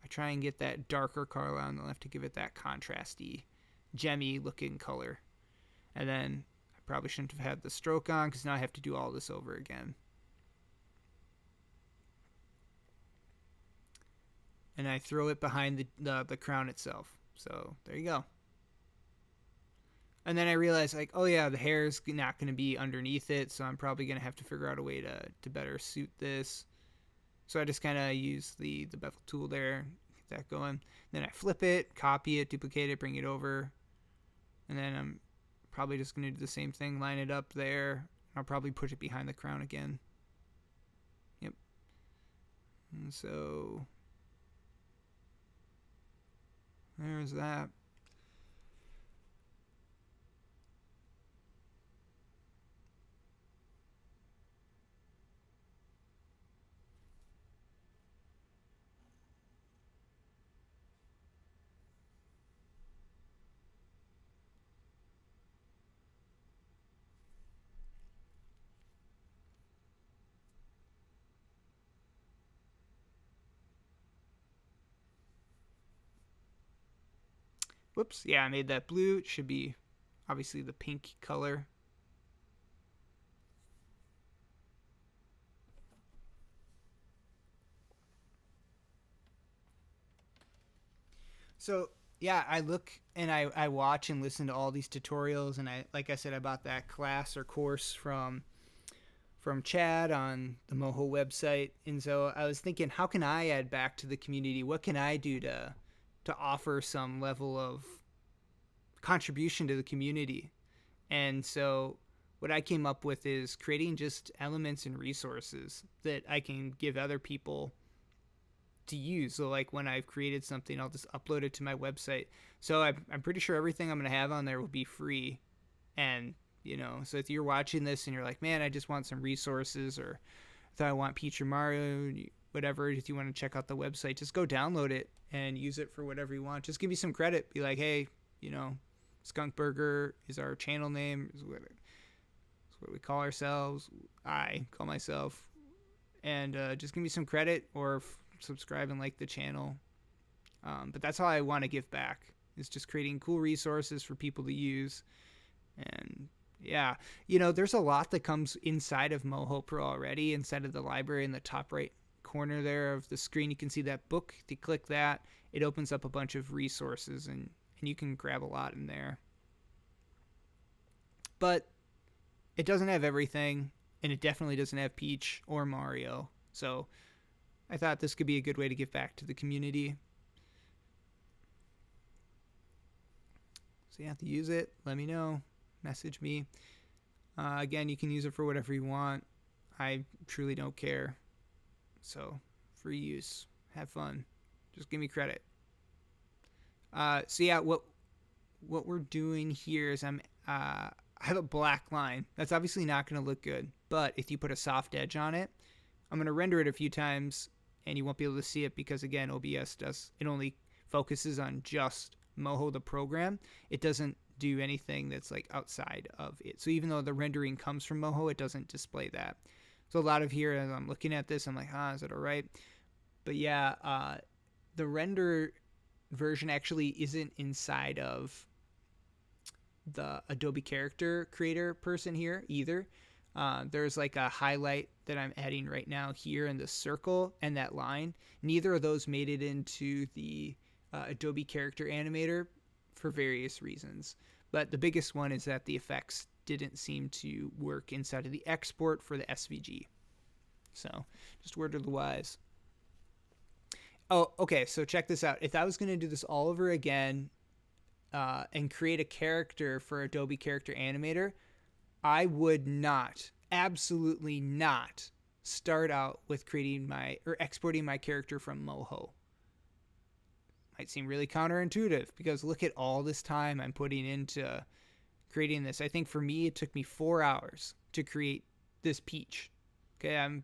I try and get that darker color on the left to give it that contrasty, gemmy looking color. And then I probably shouldn't have had the stroke on because now I have to do all this over again. And I throw it behind the crown itself. So there you go. And then I realized, like, oh yeah, the hair's not going to be underneath it, so I'm probably going to have to figure out a way to better suit this. So I just kind of use the bevel tool there, get that going. Then I flip it, copy it, duplicate it, bring it over. And then I'm probably just going to do the same thing, line it up there. I'll probably push it behind the crown again. Yep. And so there's that. Whoops, yeah, I made that blue. It should be obviously the pink color. So yeah, I look and I watch and listen to all these tutorials, and like I said, I bought that class or course from Chad on the Moho website. And so I was thinking, how can I add back to the community? What can I do to offer some level of contribution to the community? And so what I came up with is creating just elements and resources that I can give other people to use. So like when I've created something, I'll just upload it to my website. So I'm pretty sure everything I'm going to have on there will be free. And so if you're watching this and you're like, man, I just want some resources, or if I want Peach or Mario, whatever, if you want to check out the website, just go download it and use it for whatever you want. Just give me some credit. Be like, hey, SkunkBurger is our channel name. Is what we call ourselves. I call myself. And just give me some credit, or subscribe and like the channel. But that's how I want to give back, is just creating cool resources for people to use. And yeah, there's a lot that comes inside of Moho Pro already. Inside of the library in the top right corner there of the screen, you can see that book. If you click that, it opens up a bunch of resources, and you can grab a lot in there. But it doesn't have everything, and it definitely doesn't have Peach or Mario. So I thought this could be a good way to give back to the community. So you have to use it. Let me know. Message me. Again, you can use it for whatever you want. I truly don't care. So free use. Have fun. Just give me credit. So yeah, what we're doing here is I have a black line. That's obviously not going to look good, but if you put a soft edge on it, I'm going to render it a few times, and you won't be able to see it because, again, OBS it only focuses on just Moho the program. It doesn't do anything that's like outside of it. So even though the rendering comes from Moho, it doesn't display that. So a lot of here, as I'm looking at this, I'm like, is that all right? But yeah, the render version actually isn't inside of the Adobe Character Creator person here either. There's like a highlight that I'm adding right now here in the circle and that line. Neither of those made it into the Adobe Character Animator for various reasons. But the biggest one is that the effects didn't seem to work inside of the export for the SVG. So just word of the wise. Oh, okay, so check this out. If I was going to do this all over again and create a character for Adobe Character Animator, I would not, absolutely not, start out with creating or exporting my character from Moho. Might seem really counterintuitive because look at all this time I'm putting into creating this. I think for me, it took me 4 hours to create this peach. Okay, I'm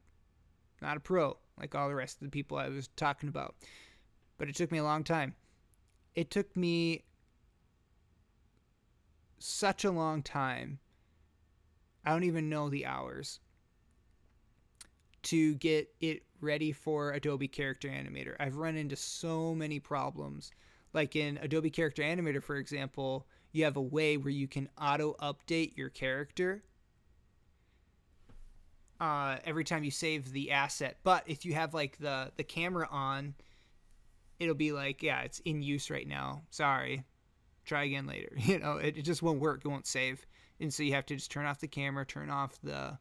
not a pro like all the rest of the people I was talking about, but it took me a long time. It took me such a long time, I don't even know the hours, to get it ready for Adobe Character Animator. I've run into so many problems. Like in Adobe Character Animator, for example, you have a way where you can auto-update your character every time you save the asset. But if you have like the camera on, it'll be like, yeah, it's in use right now. Sorry. Try again later. You know, it just won't work. It won't save. And so you have to just turn off the camera, turn off the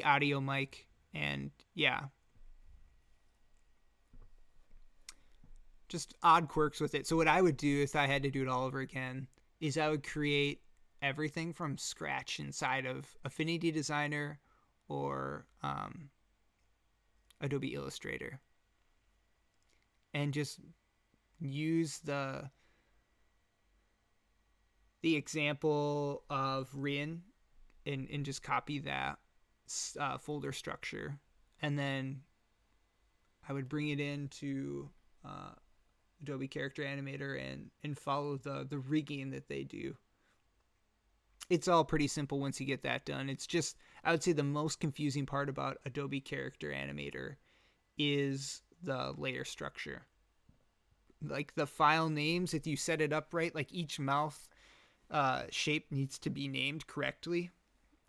audio mic, and yeah. Just odd quirks with it. So what I would do if I had to do it all over again is I would create everything from scratch inside of Affinity Designer or Adobe Illustrator, and just use the example of Rin and just copy that folder structure, and then I would bring it into Adobe Character Animator and follow the rigging that they do. It's all pretty simple once you get that done. It's just, I would say the most confusing part about Adobe Character Animator is the layer structure. Like the file names, if you set it up right, like each mouth shape needs to be named correctly.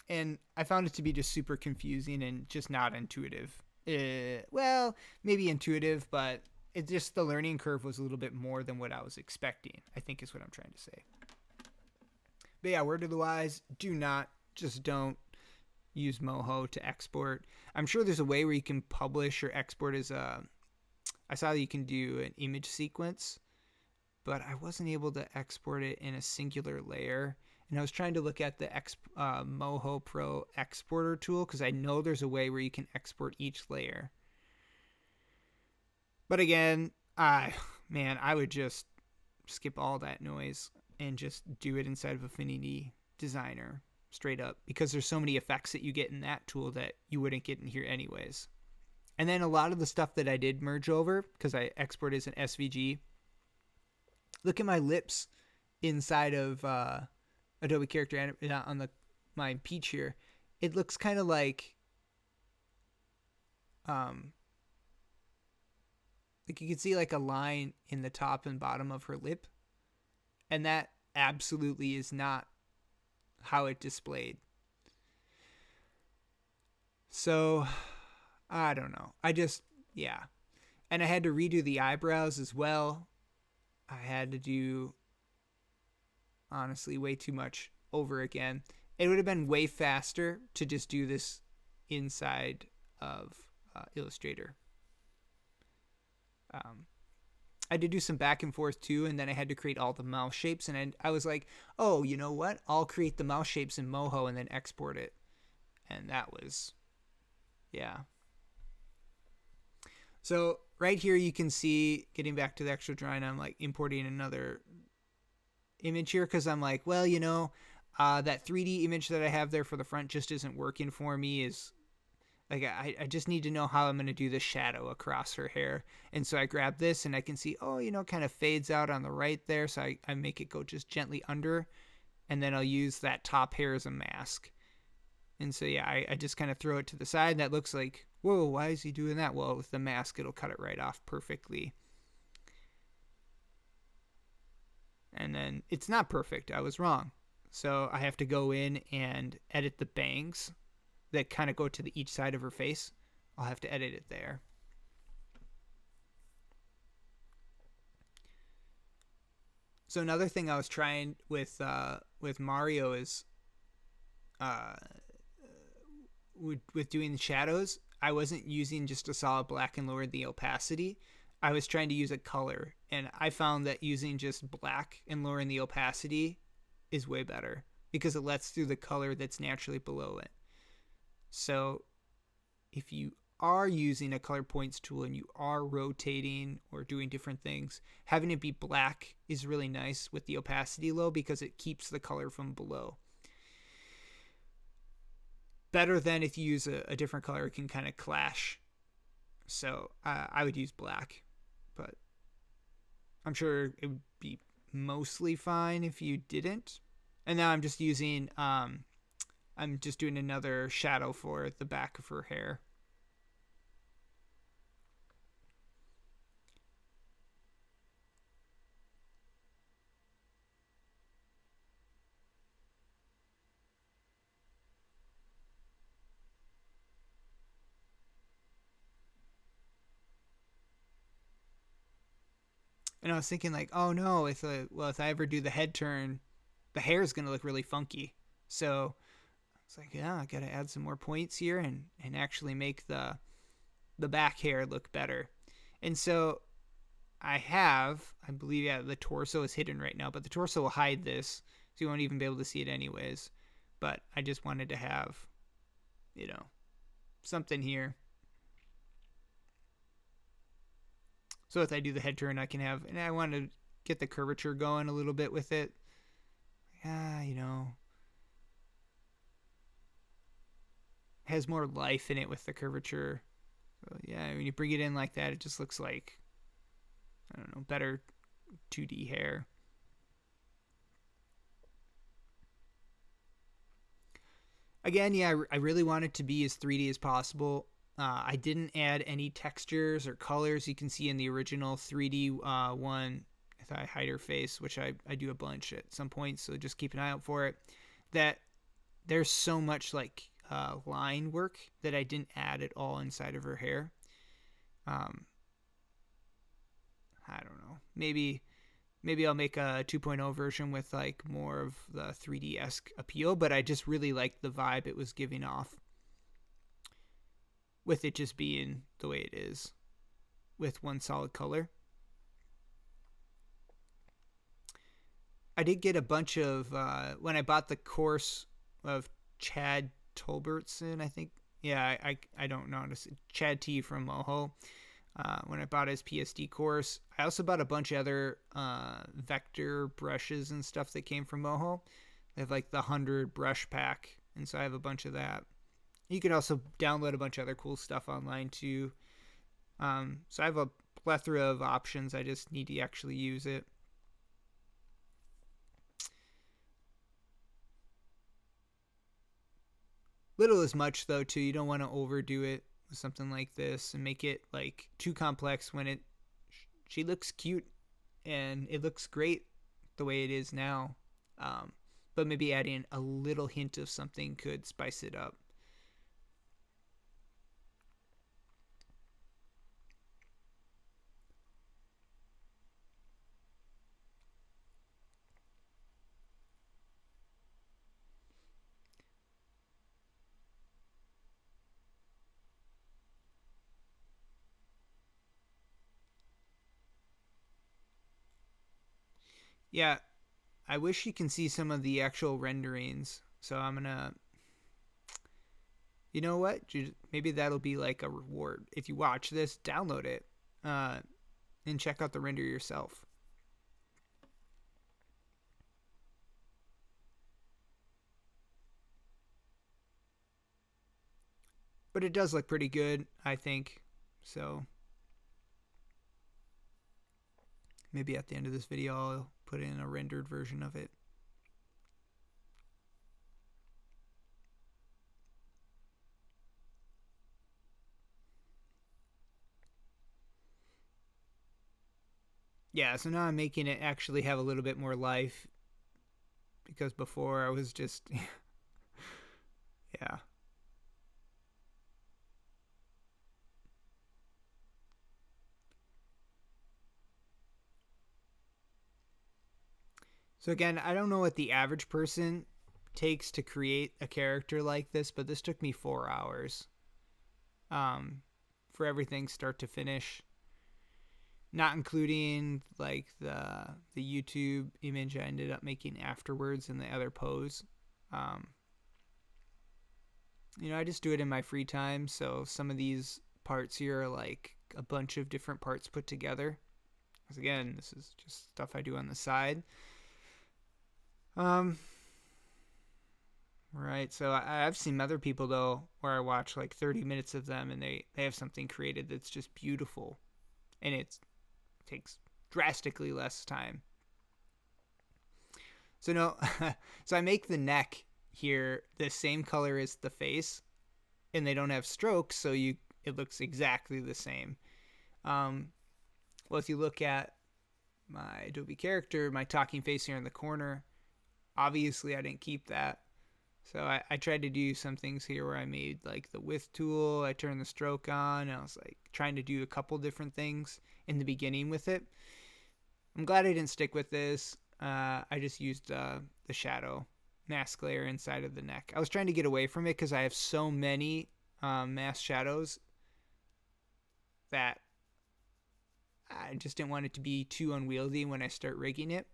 And I found it to be just super confusing and just not intuitive. Well, maybe intuitive, but it just, the learning curve was a little bit more than what I was expecting, I think is what I'm trying to say. But yeah, word of the wise, don't use Moho to export. I'm sure there's a way where you can publish or export as I saw that you can do an image sequence, but I wasn't able to export it in a singular layer. And I was trying to look at the Moho Pro exporter tool because I know there's a way where you can export each layer. But again, I would just skip all that noise and just do it inside of Affinity Designer straight up, because there's so many effects that you get in that tool that you wouldn't get in here anyways. And then a lot of the stuff that I did merge over because I export as an SVG. Look at my lips inside of Adobe Character Animator on my peach here. It looks kind of like you can see like a line in the top and bottom of her lip. And that absolutely is not how it displayed. So, I don't know. Yeah. And I had to redo the eyebrows as well. I had to do, honestly, way too much over again. It would have been way faster to just do this inside of Illustrator. I did do some back and forth too, and then I had to create all the mouse shapes, and I was like, oh, you know what? I'll create the mouse shapes in Moho and then export it. And that was, yeah. So right here you can see, getting back to the actual drawing, I'm like importing another image here because I'm like, well, you know, that 3D image that I have there for the front just isn't working for me. Is like, I just need to know how I'm going to do the shadow across her hair. And so I grab this and I can see, oh, you know, kind of fades out on the right there. So I make it go just gently under, and then I'll use that top hair as a mask. And so, yeah, I just kind of throw it to the side. And that looks like, whoa, why is he doing that? Well, with the mask, it'll cut it right off perfectly. And then it's not perfect. I was wrong. So I have to go in and edit the bangs that kind of go to each side of her face. I'll have to edit it there. So another thing I was trying with Mario is uh, with doing the shadows, I wasn't using just a solid black and lowered the opacity. I was trying to use a color, and I found that using just black and lowering the opacity is way better because it lets through the color that's naturally below it. So if you are using a color points tool and you are rotating or doing different things, having it be black is really nice with the opacity low because it keeps the color from below. Better than if you use a different color, it can kind of clash. So I would use black, but I'm sure it would be mostly fine if you didn't. And now I'm just using, I'm just doing another shadow for the back of her hair. And I was thinking like, oh no, if I ever do the head turn, the hair is gonna look really funky. So it's like, yeah, I gotta add some more points here and actually make the back hair look better. And so I believe, yeah, the torso is hidden right now, but the torso will hide this, so you won't even be able to see it anyways. But I just wanted to have, you know, something here. So if I do the head turn, I can have, and I want to get the curvature going a little bit with it. Yeah, has more life in it with the curvature. So yeah, when you bring it in like that, it just looks like, I don't know, better 2D hair. Again, yeah, I really want it to be as 3D as possible. I didn't add any textures or colors. You can see in the original 3D one, if I hide her face, which I do a bunch at some point, so just keep an eye out for it, that there's so much like line work that I didn't add at all inside of her hair. Um, I don't know. Maybe I'll make a 2.0 version with like more of the 3D-esque appeal, but I just really liked the vibe it was giving off with it just being the way it is with one solid color. I did get a bunch of, when I bought the course of Chad Tolbertson, I think. Yeah, I don't know. Chad T from Moho. When I bought his PSD course, I also bought a bunch of other vector brushes and stuff that came from Moho. They have like the 100 brush pack, and so I have a bunch of that. You can also download a bunch of other cool stuff online too. So I have a plethora of options. I just need to actually use it. Little is much though too. You don't want to overdo it with something like this and make it like too complex when she looks cute and it looks great the way it is now. But maybe adding a little hint of something could spice it up. Yeah, I wish you can see some of the actual renderings. So I'm gonna, you know what? Maybe that'll be like a reward. If you watch this, download it, uh, and check out the render yourself. But it does look pretty good, I think. So maybe at the end of this video, I'll put in a rendered version of it. Yeah, so now I'm making it actually have a little bit more life because before I was just yeah. So again, I don't know what the average person takes to create a character like this, but this took me 4 hours for everything start to finish, not including like the YouTube image I ended up making afterwards and the other pose. I just do it in my free time, so some of these parts here are like a bunch of different parts put together. Because again, this is just stuff I do on the side. Right, so I've seen other people though where I watch like 30 minutes of them and they have something created that's just beautiful, and it takes drastically less time. So no, so I make the neck here the same color as the face, and they don't have strokes, so it looks exactly the same. Well, if you look at my Adobe character, my talking face here in the corner, obviously I didn't keep that. So I tried to do some things here where I made like the width tool, I turned the stroke on, and I was like trying to do a couple different things in the beginning with it. I'm glad I didn't stick with this. I just used the shadow mask layer inside of the neck. I was trying to get away from it because I have so many mask shadows that I just didn't want it to be too unwieldy when I start rigging it.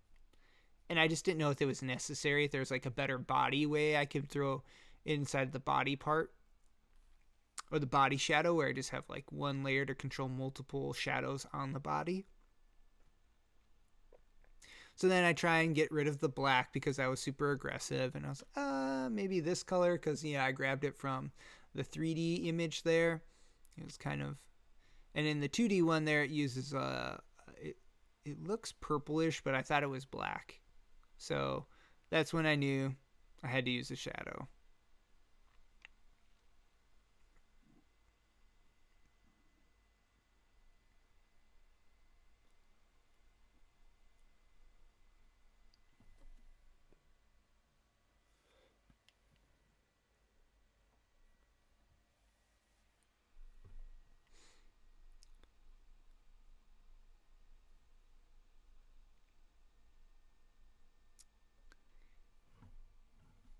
And I just didn't know if it was necessary, if there's like a better body way I could throw inside the body part, or the body shadow where I just have like one layer to control multiple shadows on the body. So then I try and get rid of the black because I was super aggressive, and I was maybe this color because I grabbed it from the 3D image there. It was kind of, and in the 2D one there it uses it looks purplish, but I thought it was black. So that's when I knew I had to use a shadow.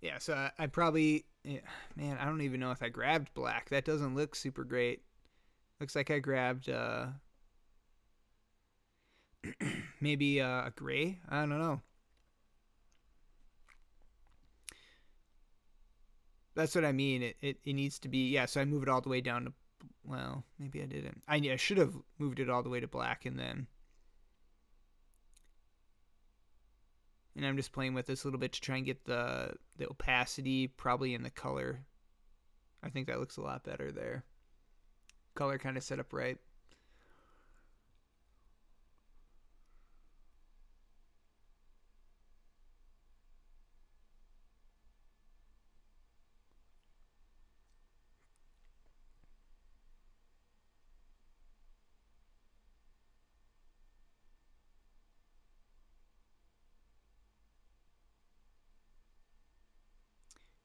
Yeah, so I probably, man, I don't even know if I grabbed black. That doesn't look super great. Looks like I grabbed maybe a gray. I don't know. That's what I mean. It needs to be, yeah, so I move it all the way down to, well, maybe I didn't. I should have moved it all the way to black, and I'm just playing with this a little bit to try and get the opacity probably in the color. I think that looks a lot better there. Color kind of set up right.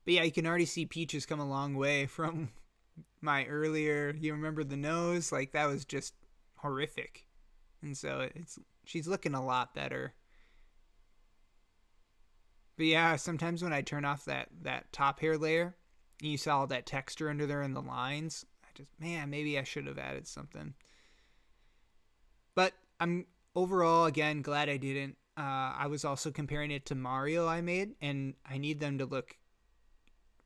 But yeah, you can already see Peaches come a long way from my earlier. You remember the nose? Like that was just horrific, and so she's looking a lot better. But yeah, sometimes when I turn off that top hair layer, and you saw all that texture under there in the lines, maybe I should have added something. But I'm overall again glad I didn't. I was also comparing it to Mario I made, and I need them to look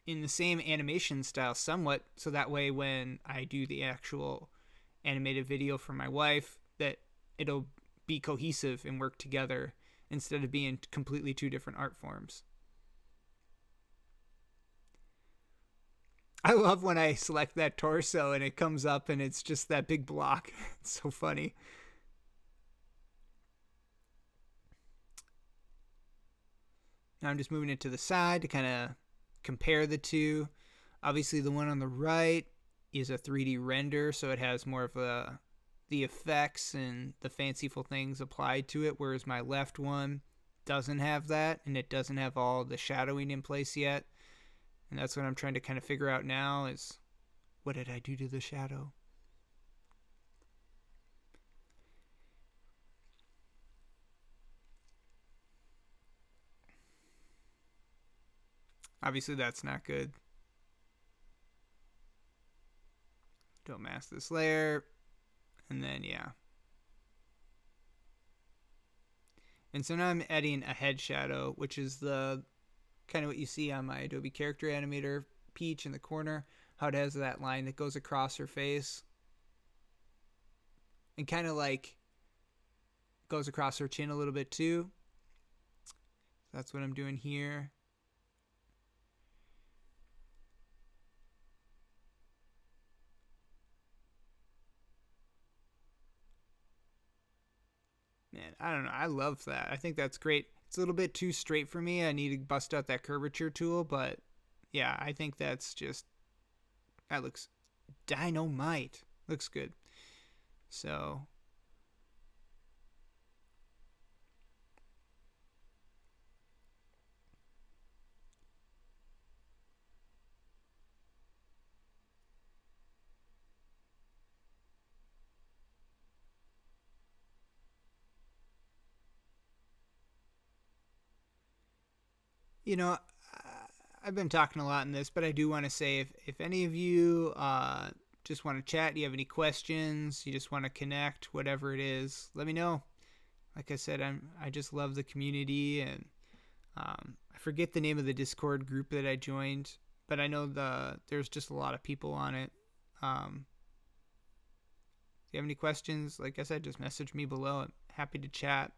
in the same animation style somewhat, so that way when I do the actual animated video for my wife, that it'll be cohesive and work together instead of being completely two different art forms. I love when I select that torso and it comes up and it's just that big block. It's so funny. Now I'm just moving it to the side to kind of compare the two. Obviously the one on the right is a 3D render, so it has more of the effects and the fanciful things applied to it, whereas my left one doesn't have that, and it doesn't have all the shadowing in place yet. And that's what I'm trying to kind of figure out now is, what did I do to the shadow? Obviously that's not good. Don't mask this layer. And then, yeah. And so now I'm adding a head shadow, which is the kind of what you see on my Adobe Character Animator Peach in the corner. How it has that line that goes across her face. And kind of like goes across her chin a little bit too. That's what I'm doing here. Man, I don't know. I love that. I think that's great. It's a little bit too straight for me. I need to bust out that curvature tool, but yeah, I think that looks dynamite. Looks good. So you know, I've been talking a lot in this, but I do want to say if any of you just want to chat, you have any questions, you just want to connect, whatever it is, let me know. Like I said, I just love the community, and I forget the name of the Discord group that I joined, but I know there's just a lot of people on it. If you have any questions, like I said, just message me below. I'm happy to chat.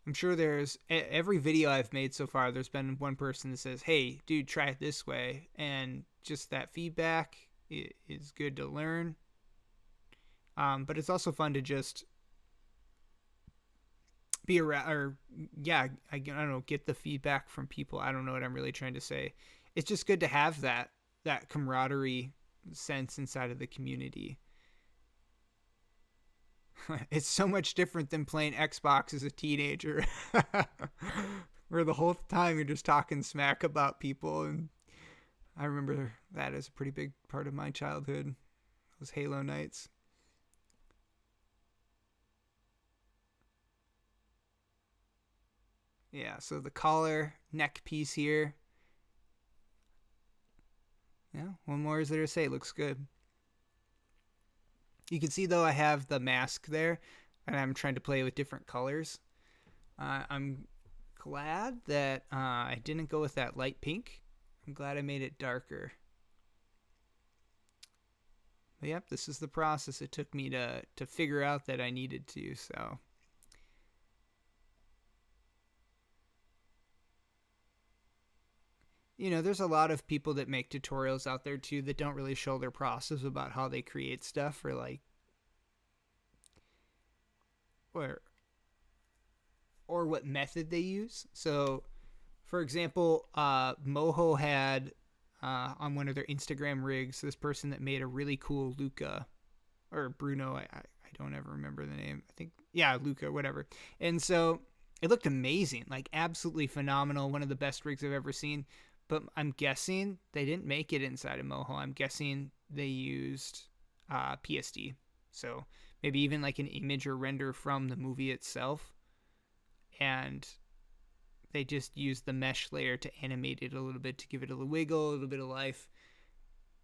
I'm sure there's every video I've made so far, there's been one person that says, hey, dude, try it this way. And just that feedback is good to learn. But it's also fun to just be around, or yeah, I don't know, get the feedback from people. I don't know what I'm really trying to say. It's just good to have that camaraderie sense inside of the community. It's so much different than playing Xbox as a teenager, where the whole time you're just talking smack about people. And I remember that as a pretty big part of my childhood, those Halo nights. Yeah, so the collar neck piece here. Yeah, what more is there to say? It looks good. You can see, though, I have the mask there, and I'm trying to play with different colors. I'm glad that I didn't go with that light pink. I'm glad I made it darker. But yep, this is the process it took me to figure out that I needed to, so. You know, there's a lot of people that make tutorials out there too that don't really show their process about how they create stuff, or like, or what method they use. So, for example, Moho had on one of their Instagram rigs this person that made a really cool Luca, or Bruno. I don't ever remember the name. I think, yeah, Luca, whatever. And so it looked amazing, like absolutely phenomenal. One of the best rigs I've ever seen. But I'm guessing they didn't make it inside of Moho. I'm guessing they used PSD. So maybe even like an image or render from the movie itself. And they just used the mesh layer to animate it a little bit, to give it a little wiggle, a little bit of life.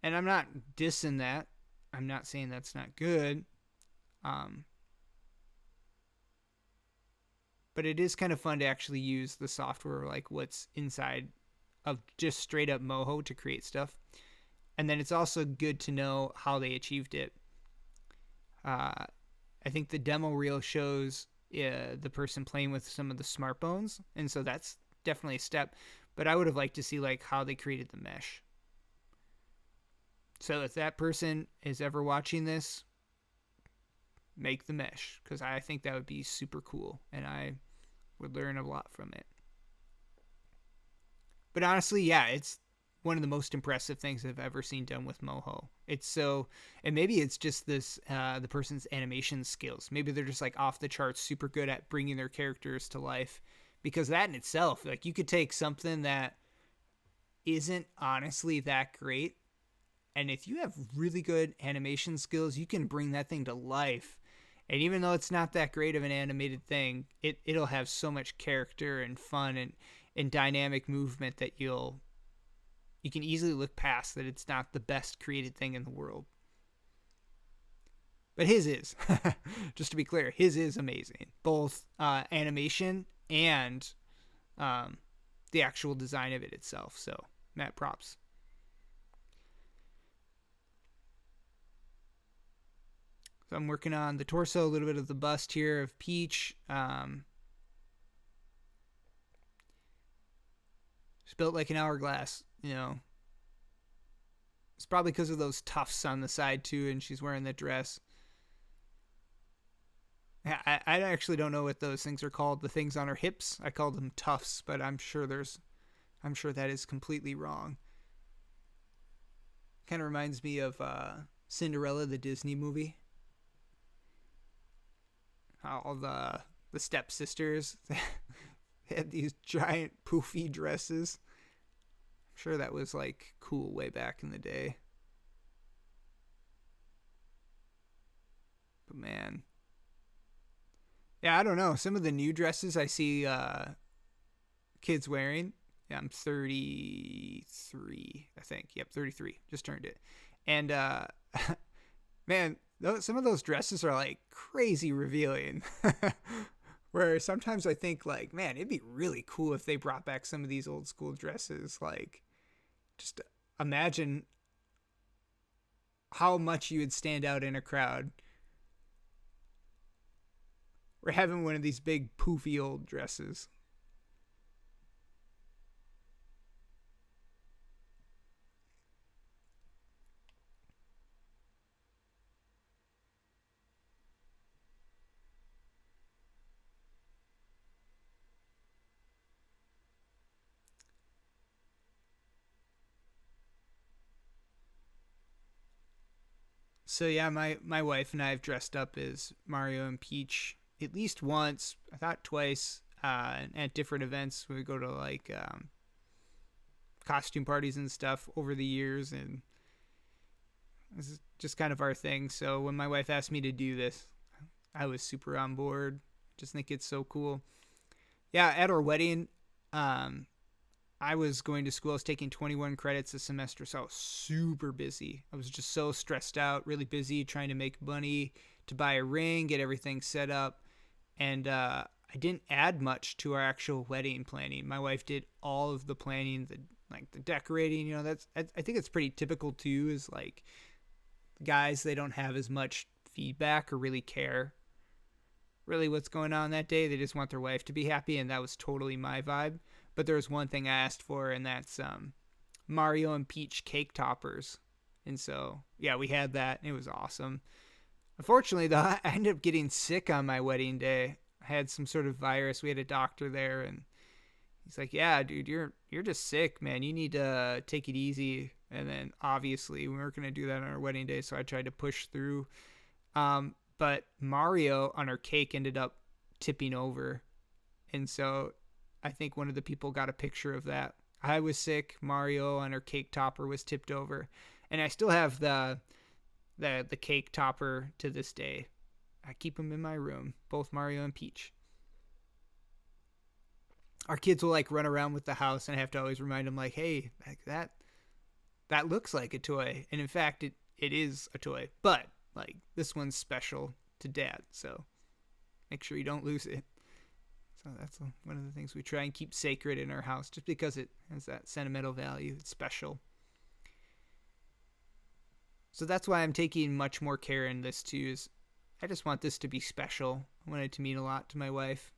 And I'm not dissing that. I'm not saying that's not good. But it is kind of fun to actually use the software, like what's inside of just straight up Moho to create stuff. And then it's also good to know how they achieved it. I think the demo reel shows the person playing with some of the smart bones, and so that's definitely a step. But I would have liked to see like how they created the mesh. So if that person is ever watching this, make the mesh, because I think that would be super cool, and I would learn a lot from it. But honestly, yeah, it's one of the most impressive things I've ever seen done with Moho. It's so, and maybe it's just this, the person's animation skills. Maybe they're just like off the charts, super good at bringing their characters to life. Because that in itself, like you could take something that isn't honestly that great, and if you have really good animation skills, you can bring that thing to life. And even though it's not that great of an animated thing, it'll have so much character and fun and dynamic movement that you'll you can easily look past that it's not the best created thing in the world. But his is. Just to be clear, his is amazing. Both animation and the actual design of it itself. So, Matt, props. So I'm working on the torso, a little bit of the bust here of Peach. She's built like an hourglass, you know. It's probably because of those tufts on the side too, and she's wearing that dress. I actually don't know what those things are called. The things on her hips, I call them tufts, but I'm sure that is completely wrong. Kind of reminds me of Cinderella, the Disney movie. All the stepsisters had these giant poofy dresses. I'm sure that was like cool way back in the day. But man, yeah, I don't know. Some of the new dresses I see kids wearing. Yeah, I'm 33, I think. Yep, 33. Just turned it. And man, some of those dresses are like crazy revealing. Where sometimes I think like, man, it'd be really cool if they brought back some of these old school dresses. Like, just imagine how much you would stand out in a crowd. We're having one of these big poofy old dresses. So yeah, my wife and I have dressed up as Mario and Peach at least once, I thought twice, at different events. We go to like costume parties and stuff over the years, and this is just kind of our thing. So when my wife asked me to do this, I was super on board. Just think it's so cool. Yeah, at our wedding, I was going to school. I was taking 21 credits a semester, so I was super busy. I was just so stressed out, really busy, trying to make money to buy a ring, get everything set up. And I didn't add much to our actual wedding planning. My wife did all of the planning, the decorating. You know, I think it's pretty typical too. Is like guys, they don't have as much feedback or really care really what's going on that day. They just want their wife to be happy, and that was totally my vibe. But there's one thing I asked for, and that's Mario and Peach cake toppers. And so, yeah, we had that. And it was awesome. Unfortunately, though, I ended up getting sick on my wedding day. I had some sort of virus. We had a doctor there, and he's like, yeah, dude, you're just sick, man. You need to take it easy. And then, obviously, we weren't going to do that on our wedding day, so I tried to push through. But Mario on our cake ended up tipping over. And so I think one of the people got a picture of that. I was sick. Mario on her cake topper was tipped over. And I still have the cake topper to this day. I keep them in my room, both Mario and Peach. Our kids will like run around with the house, and I have to always remind them like, hey, like that looks like a toy. And in fact, it is a toy. But like this one's special to Dad, so make sure you don't lose it. So that's one of the things we try and keep sacred in our house, just because it has that sentimental value. It's special. So that's why I'm taking much more care in this too. Is I just want this to be special. I want it to mean a lot to my wife.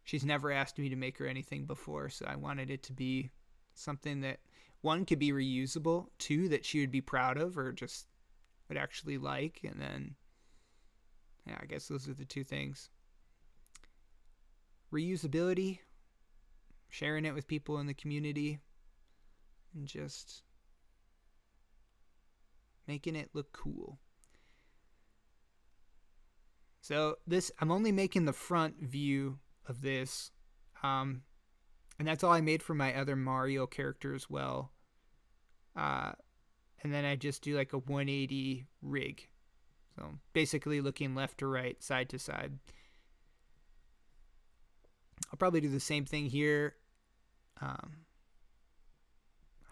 She's never asked me to make her anything before, so I wanted it to be something that, one, could be reusable, two, that she would be proud of or just would actually like, and then, yeah, I guess those are the two things. Reusability, sharing it with people in the community, and just making it look cool. So this, I'm only making the front view of this, and that's all I made for my other Mario character as well. And then I just do like a 180 rig. So basically looking left to right, side to side. I'll probably do the same thing here. I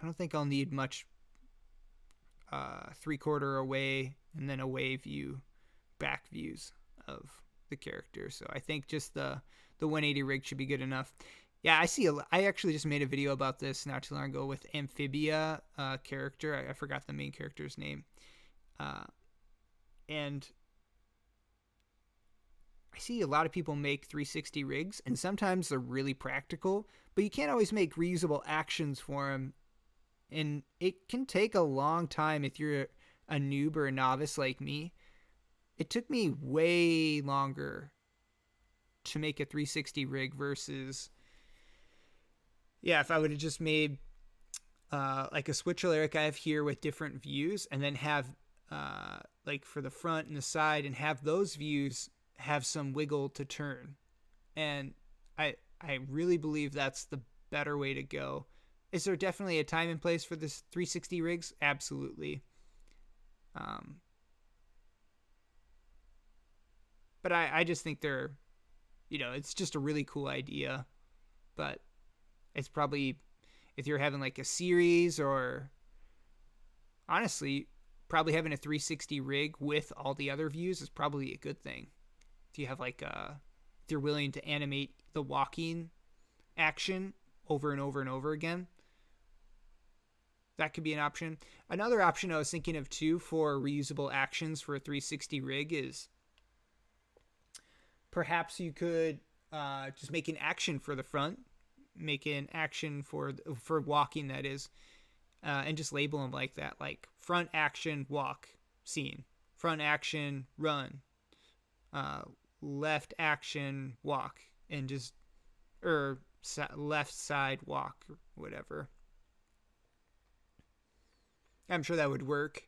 don't think I'll need much 3/4 away and then away view, back views of the character. So I think just the 180 rig should be good enough. Yeah, I actually just made a video about this not too long ago with Amphibia character. I forgot the main character's name. And I see a lot of people make 360 rigs, and sometimes they're really practical, but you can't always make reusable actions for them. And it can take a long time if you're a noob or a novice like me. It took me way longer to make a 360 rig versus, if I would have just made like a switcher like I have here with different views, and then have like for the front and the side, and have those views have some wiggle to turn. And I really believe that's the better way to go. Is there definitely a time and place for this 360 rigs? Absolutely. But I just think they're, it's just a really cool idea. But it's probably, if you're having like a series, or honestly, probably having a 360 rig with all the other views is probably a good thing. If you have like if you're willing to animate the walking action over and over and over again, that could be an option. Another option I was thinking of too for reusable actions for a 360 rig is perhaps you could just make an action for the front, make an action for walking, that is, and just label them like that, like front action walk scene, front action run, left action walk, and just left side walk, or whatever. I'm sure that would work.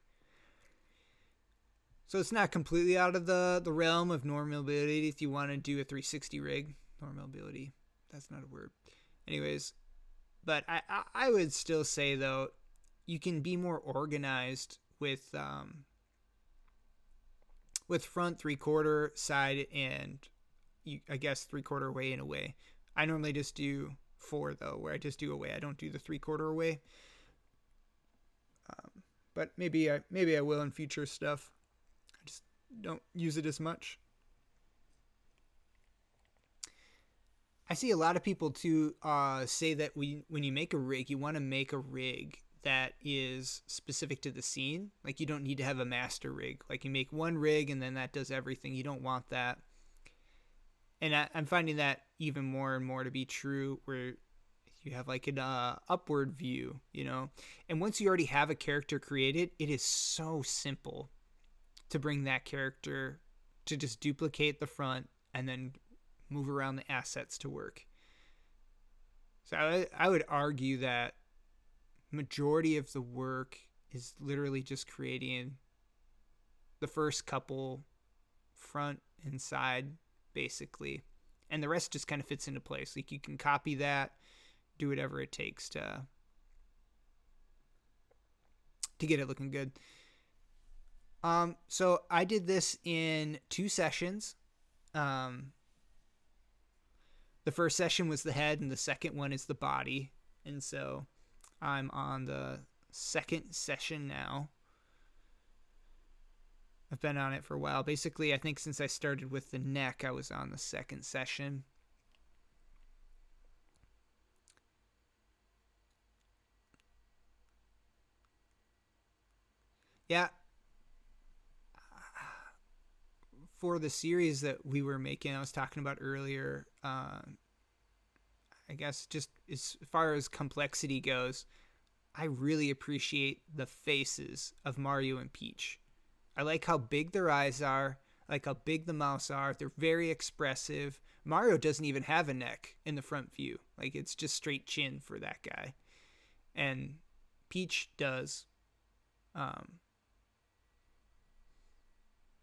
So it's not completely out of the realm of normability if you want to do a 360 rig. Normability, that's not a word. Anyways, but I would still say, though, you can be more organized with front 3/4, side, and I guess 3/4 away and away. I normally just do 4, though, where I just do away. I don't do the 3/4 away. But maybe I will in future stuff. I just don't use it as much. I see a lot of people too say that when you make a rig, you want to make a rig that is specific to the scene. Like, you don't need to have a master rig. Like, you make one rig and then that does everything. You don't want that. And I'm finding that even more and more to be true, where you have like an upward view, and once you already have a character created, it is so simple to bring that character to just duplicate the front and then move around the assets to work. So I would argue that majority of the work is literally just creating the first couple, front and side, basically, and the rest just kind of fits into place. Like, you can copy that, do whatever it takes to get it looking good. So I did this in 2 sessions. The first session was the head, and the second one is the body. And so I'm on the second session now. I've been on it for a while. Basically, I think since I started with the neck, I was on the second session. Yeah. For the series that we were making, I was talking about earlier, I guess just as far as complexity goes, I really appreciate the faces of Mario and Peach. I like how big their eyes are. I like how big the mouths are. They're very expressive. Mario doesn't even have a neck in the front view. Like, it's just straight chin for that guy. And Peach does.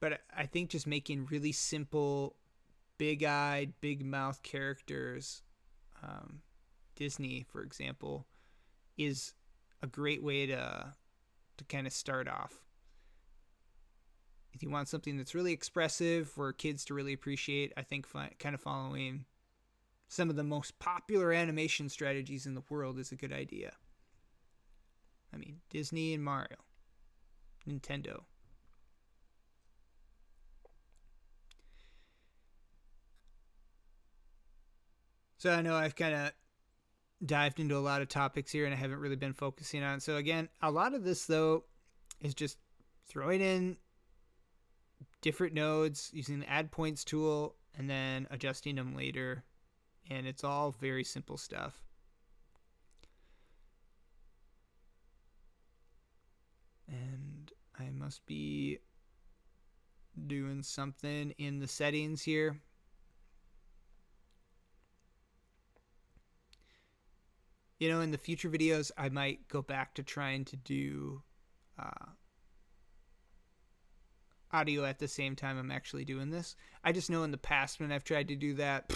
But I think just making really simple, big-eyed, big-mouth characters, Disney, for example, is a great way to kind of start off. If you want something that's really expressive for kids to really appreciate, I think kind of following some of the most popular animation strategies in the world is a good idea. I mean, Disney and Mario, Nintendo. So I know I've kind of dived into a lot of topics here and I haven't really been focusing on it. So again, a lot of this though is just throwing in different nodes using the add points tool and then adjusting them later. And it's all very simple stuff. And I must be doing something in the settings here. You know, in the future videos, I might go back to trying to do audio at the same time I'm actually doing this. I just know in the past when I've tried to do that,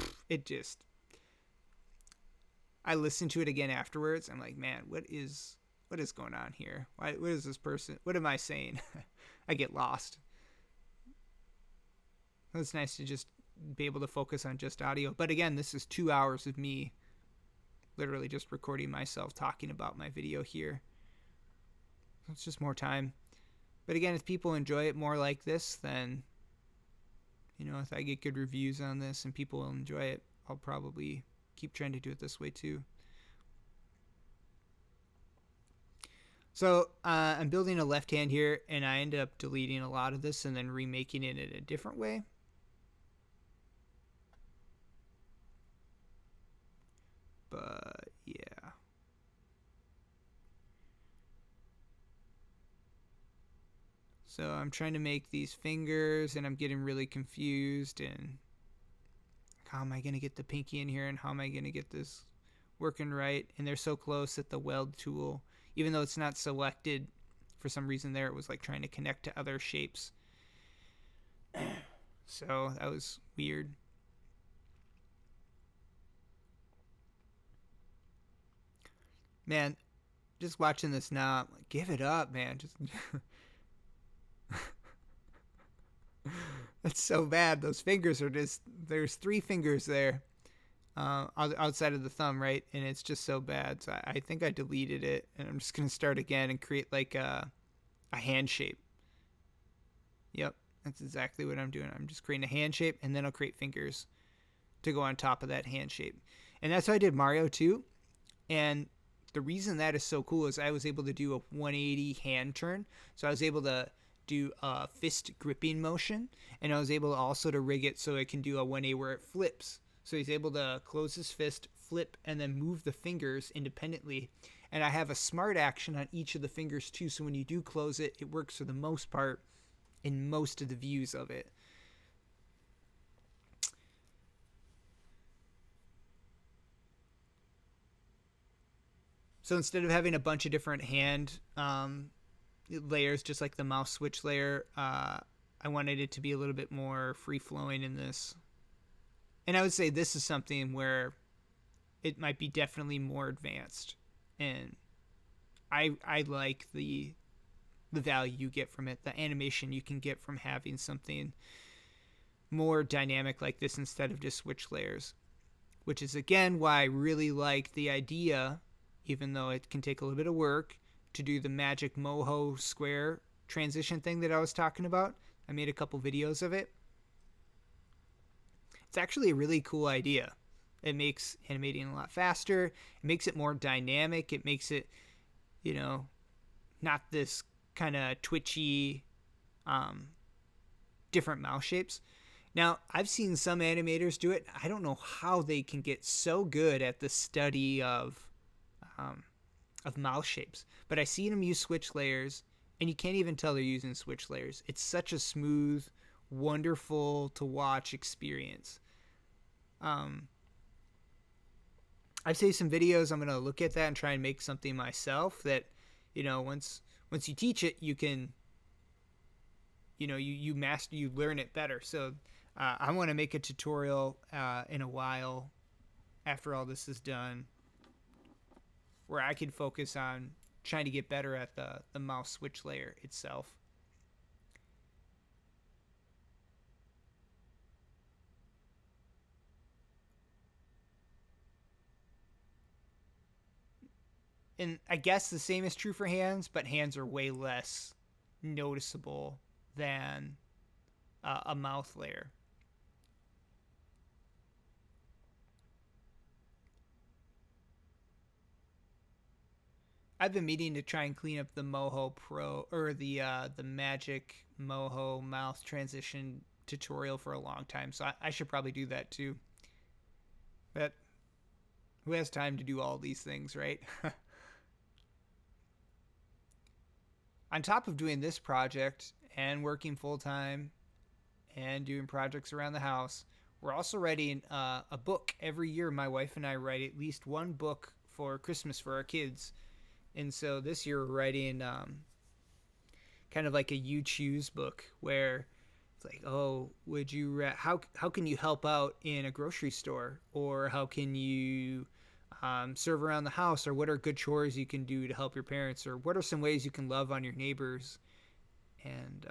I listen to it again afterwards. I'm like, man, what is going on here? What is this person? What am I saying? I get lost. It's nice to just be able to focus on just audio. But again, this is 2 hours of me literally just recording myself talking about my video here. It's just more time. But again, if people enjoy it more like this, then, you know, if I get good reviews on this and people will enjoy it, I'll probably keep trying to do it this way too. So I'm building a left hand here, and I end up deleting a lot of this and then remaking it in a different way. But yeah. So I'm trying to make these fingers and I'm getting really confused, and how am I going to get the pinky in here and how am I going to get this working right? And they're so close that the weld tool, even though it's not selected for some reason there, it was like trying to connect to other shapes. So that was weird. Man, just watching this now, I'm like, give it up, man. Just that's so bad. Those fingers are just, there's 3 fingers there outside of the thumb, right? And it's just so bad. So I think I deleted it, and I'm just going to start again and create like a hand shape. Yep, that's exactly what I'm doing. I'm just creating a hand shape, and then I'll create fingers to go on top of that hand shape. And that's how I did Mario too. And the reason that is so cool is I was able to do a 180 hand turn. So I was able to do a fist gripping motion, and I was able also to rig it so it can do a 180 where it flips. So he's able to close his fist, flip, and then move the fingers independently. And I have a smart action on each of the fingers too, so when you do close it, it works for the most part in most of the views of it. So instead of having a bunch of different hand layers, just like the mouse switch layer, I wanted it to be a little bit more free-flowing in this. And I would say this is something where it might be definitely more advanced. And I like the value you get from it, the animation you can get from having something more dynamic like this instead of just switch layers. Which is, again, why I really like the idea, even though it can take a little bit of work, to do the magic moho square transition thing that I was talking about. I made a couple videos of it. It's actually a really cool idea. It makes animating a lot faster. It makes it more dynamic. It makes it, you know, not this kind of twitchy, different mouse shapes. Now, I've seen some animators do it. I don't know how they can get so good at the study of mouse shapes, but I see them use switch layers, and you can't even tell they're using switch layers. It's such a smooth, wonderful to watch experience. I've saved some videos. I'm gonna look at that and try and make something myself that, you know, once you teach it, you can, you know, you master, you learn it better. So I want to make a tutorial in a while after all this is done, where I can focus on trying to get better at the mouse switch layer itself. And I guess the same is true for hands, but hands are way less noticeable than a mouth layer. I've been meaning to try and clean up the Moho Pro or the Magic Moho mouth transition tutorial for a long time, so I should probably do that too. But who has time to do all these things, right? On top of doing this project and working full time and doing projects around the house, we're also writing a book every year. My wife and I write at least one book for Christmas for our kids. And so this year we're writing kind of like a you choose book where it's like, oh, would you how can you help out in a grocery store, or how can you serve around the house, or what are good chores you can do to help your parents, or what are some ways you can love on your neighbors. And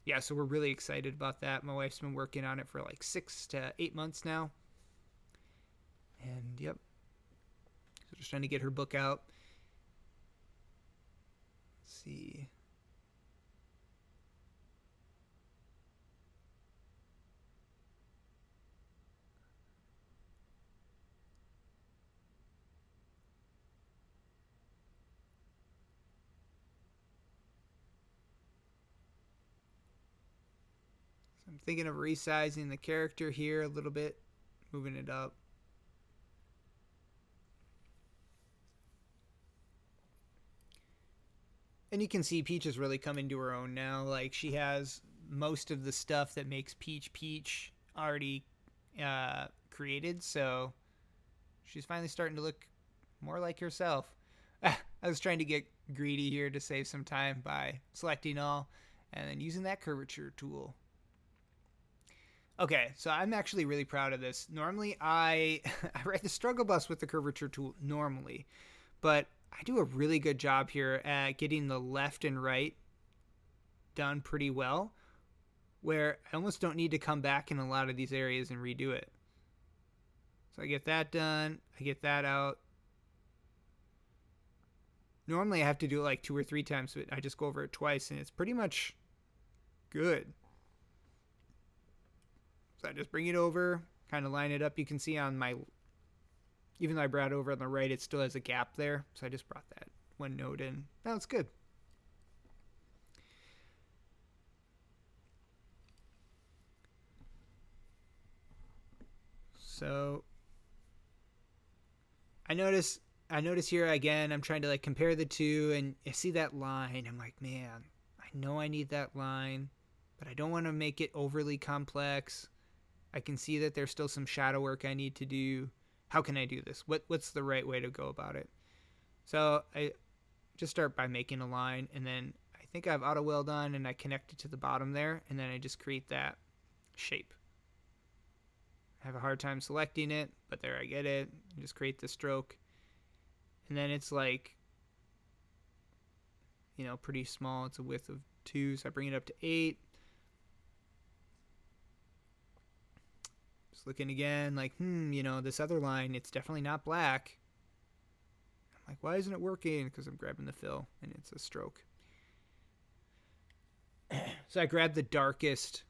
yeah, so we're really excited about that. My wife's been working on it for like 6 to 8 months now, and yep, so just trying to get her book out. Let's see. So I'm thinking of resizing the character here a little bit, moving it up. And you can see Peach is really coming to her own now. Like, she has most of the stuff that makes Peach Peach already created, so she's finally starting to look more like herself. I was trying to get greedy here to save some time by selecting all and then using that curvature tool. Okay, so I'm actually really proud of this. Normally, I write the struggle bus with the curvature tool normally, but I do a really good job here at getting the left and right done pretty well, where I almost don't need to come back in a lot of these areas and redo it. So I get that done, I get that out. Normally I have to do it like 2 or 3 times, but I just go over it twice and it's pretty much good. So I just bring it over, kind of line it up. You can see on my, even though I brought it over on the right, it still has a gap there. So I just brought that one node in. Now it's good. So I notice here again, I'm trying to like compare the two, and I see that line. I'm like, man, I know I need that line, but I don't want to make it overly complex. I can see that there's still some shadow work I need to do. How can I do this? What's the right way to go about it? So I just start by making a line, and then I think I have auto weld on, and I connect it to the bottom there, and then I just create that shape. I have a hard time selecting it, but there I get it. I just create the stroke, and then it's like, pretty small. It's a width of 2, so I bring it up to 8. Just looking again, like, this other line, it's definitely not black. I'm like, why isn't it working? Because I'm grabbing the fill, and it's a stroke. So I grab the darkest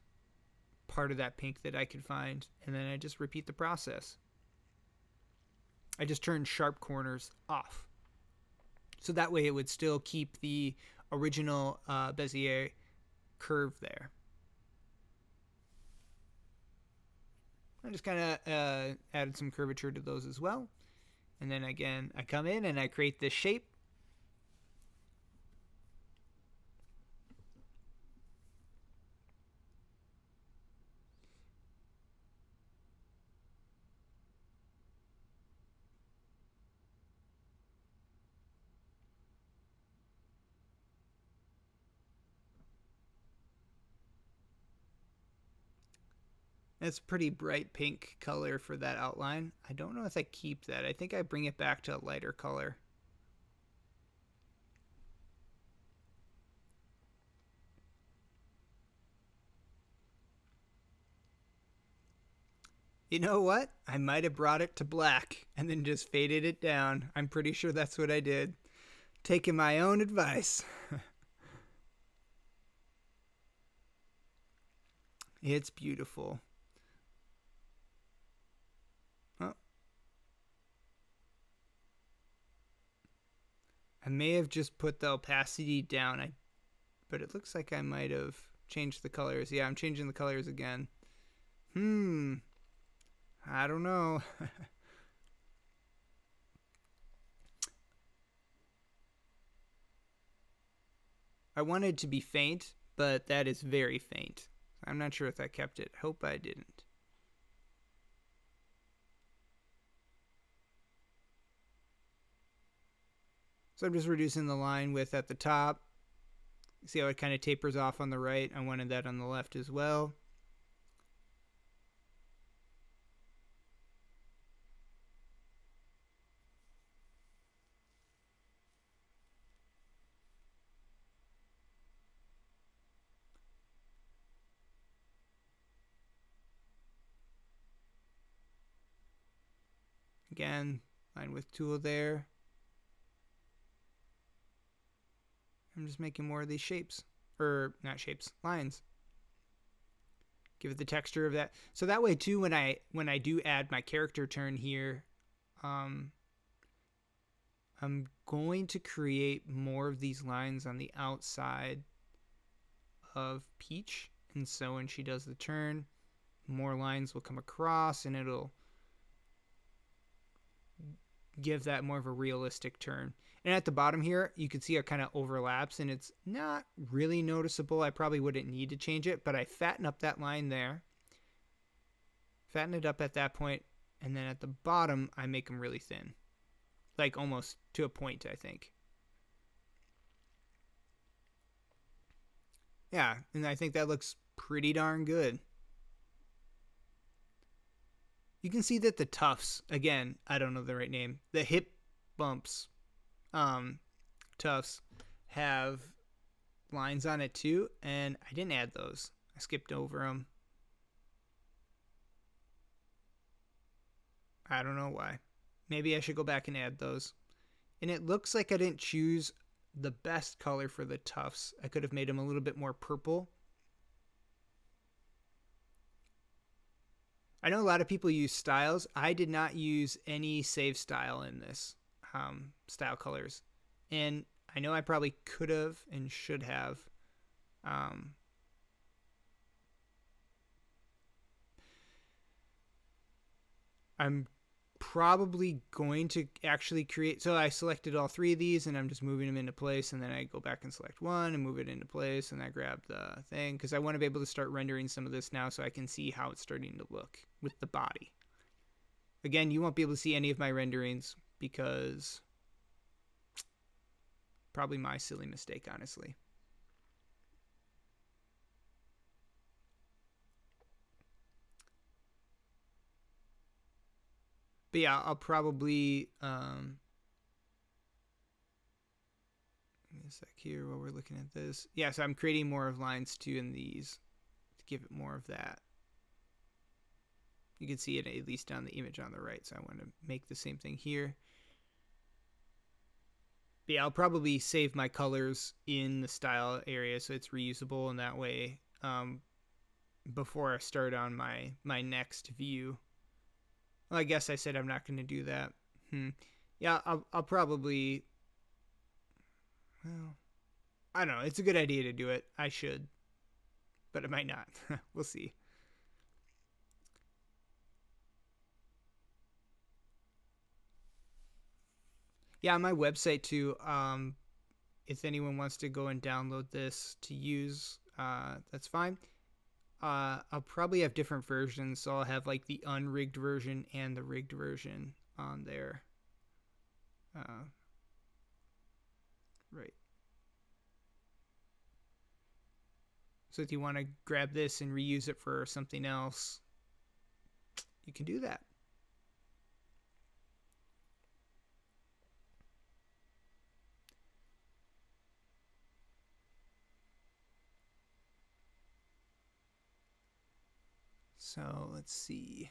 part of that pink that I could find, and then I just repeat the process. I just turn sharp corners off. So that way it would still keep the original Bezier curve there. I just kind of added some curvature to those as well. And then again, I come in and I create this shape. It's a pretty bright pink color for that outline. I don't know if I keep that. I think I bring it back to a lighter color. You know what? I might have brought it to black and then just faded it down. I'm pretty sure that's what I did. Taking my own advice. It's beautiful. Oh, I may have just put the opacity down, but it looks like I might have changed the colors. Yeah, I'm changing the colors again. I don't know. I wanted to be faint, but that is very faint. I'm not sure if I kept it. Hope I didn't. So I'm just reducing the line width at the top. See how it kind of tapers off on the right? I wanted that on the left as well. Again, line width tool there. I'm just making more of these shapes. Or, not shapes, lines. Give it the texture of that. So that way too, when I do add my character turn here, I'm going to create more of these lines on the outside of Peach. And so when she does the turn, more lines will come across and it'll give that more of a realistic turn. And at the bottom here, you can see it kind of overlaps and it's not really noticeable. I probably wouldn't need to change it, but I fatten up that line there. Fatten it up at that point, and then at the bottom, I make them really thin. Like almost to a point, I think. Yeah, and I think that looks pretty darn good. You can see that the tufts, again, I don't know the right name, the hip bumps tufts have lines on it too, and I didn't add those. I skipped over them. I don't know why. Maybe I should go back and add those. And it looks like I didn't choose the best color for the tufts. I could have made them a little bit more purple. I know a lot of people use styles. I did not use any save style in this style colors. And I know I probably could have and should have. I'm probably going to actually create. So I selected all three of these and I'm just moving them into place. And then I go back and select one and move it into place. And I grab the thing because I want to be able to start rendering some of this now so I can see how it's starting to look with the body. Again, you won't be able to see any of my renderings because probably my silly mistake, honestly. But yeah, I'll probably give me a sec here while we're looking at this. Yeah, so I'm creating more of lines too in these to give it more of that. You can see it at least on the image on the right, so I want to make the same thing here. But yeah, I'll probably save my colors in the style area so it's reusable, and that way before I start on my next view. Well, I guess I said I'm not going to do that. Yeah, I'll probably... Well, I don't know. It's a good idea to do it. I should. But it might not. We'll see. Yeah, on my website too, if anyone wants to go and download this to use, that's fine. I'll probably have different versions, so I'll have like the unrigged version and the rigged version on there. Right. So if you want to grab this and reuse it for something else, you can do that. So let's see.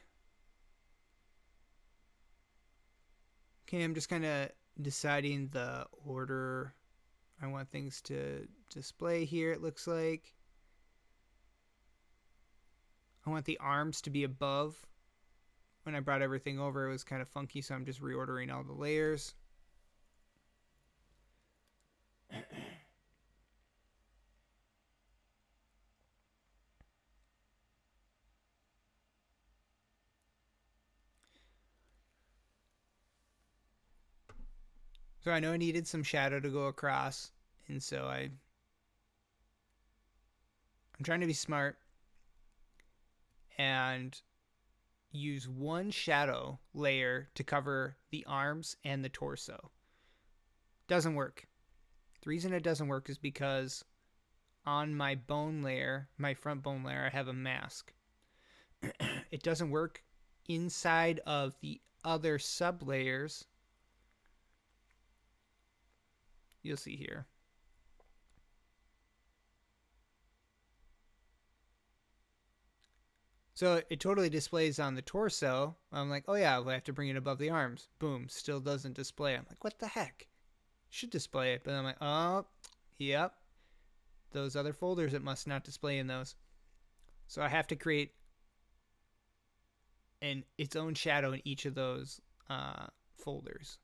Okay, I'm just kind of deciding the order I want things to display here, it looks like. I want the arms to be above. When I brought everything over, it was kind of funky, so I'm just reordering all the layers. So I know I needed some shadow to go across, and so I'm trying to be smart and use one shadow layer to cover the arms and the torso. Doesn't work. The reason it doesn't work is because on my bone layer, my front bone layer, I have a mask. It doesn't work inside of the other sub layers. You'll see here. So it totally displays on the torso. I'm like, oh yeah, I have to bring it above the arms. Boom, still doesn't display. I'm like, what the heck? Should display it. But I'm like, oh, yep. Those other folders, it must not display in those. So I have to create its own shadow in each of those folders.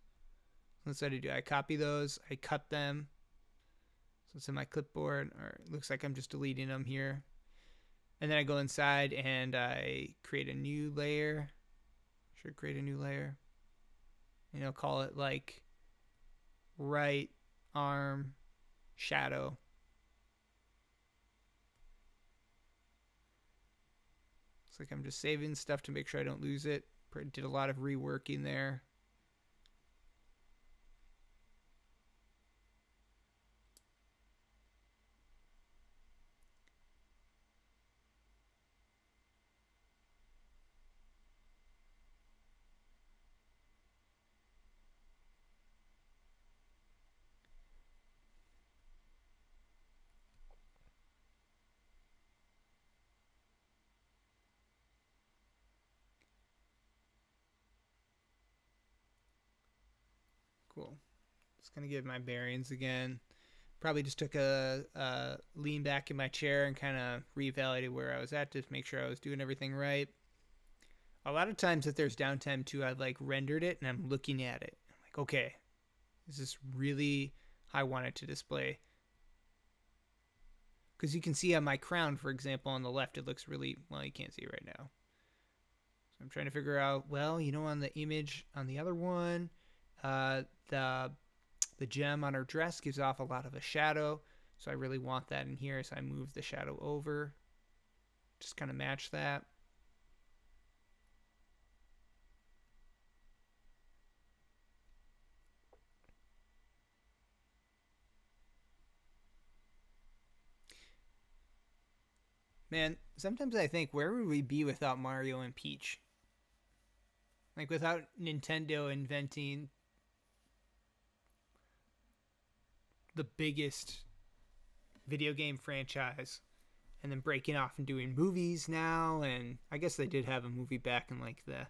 That's what I do. I copy those, I cut them. So it's in my clipboard, or it looks like I'm just deleting them here. And then I go inside and I create a new layer. Should create a new layer. And I'll call it like right arm shadow. It's like I'm just saving stuff to make sure I don't lose it. Did a lot of reworking there. Cool. Just gonna give my bearings again. Probably just took a lean back in my chair and kind of reevaluated where I was at to make sure I was doing everything right. A lot of times if there's downtime too, I've like rendered it and I'm looking at it. I'm like, okay, is this really how I want it to display? Because you can see on my crown, for example, on the left, it looks really, well, you can't see it right now. So I'm trying to figure out, well, on the image on the other one, the gem on her dress gives off a lot of a shadow. So I really want that in here. So I move the shadow over. Just kind of match that. Man, sometimes I think, where would we be without Mario and Peach? Like, without Nintendo inventing the biggest video game franchise and then breaking off and doing movies now. And I guess they did have a movie back in like the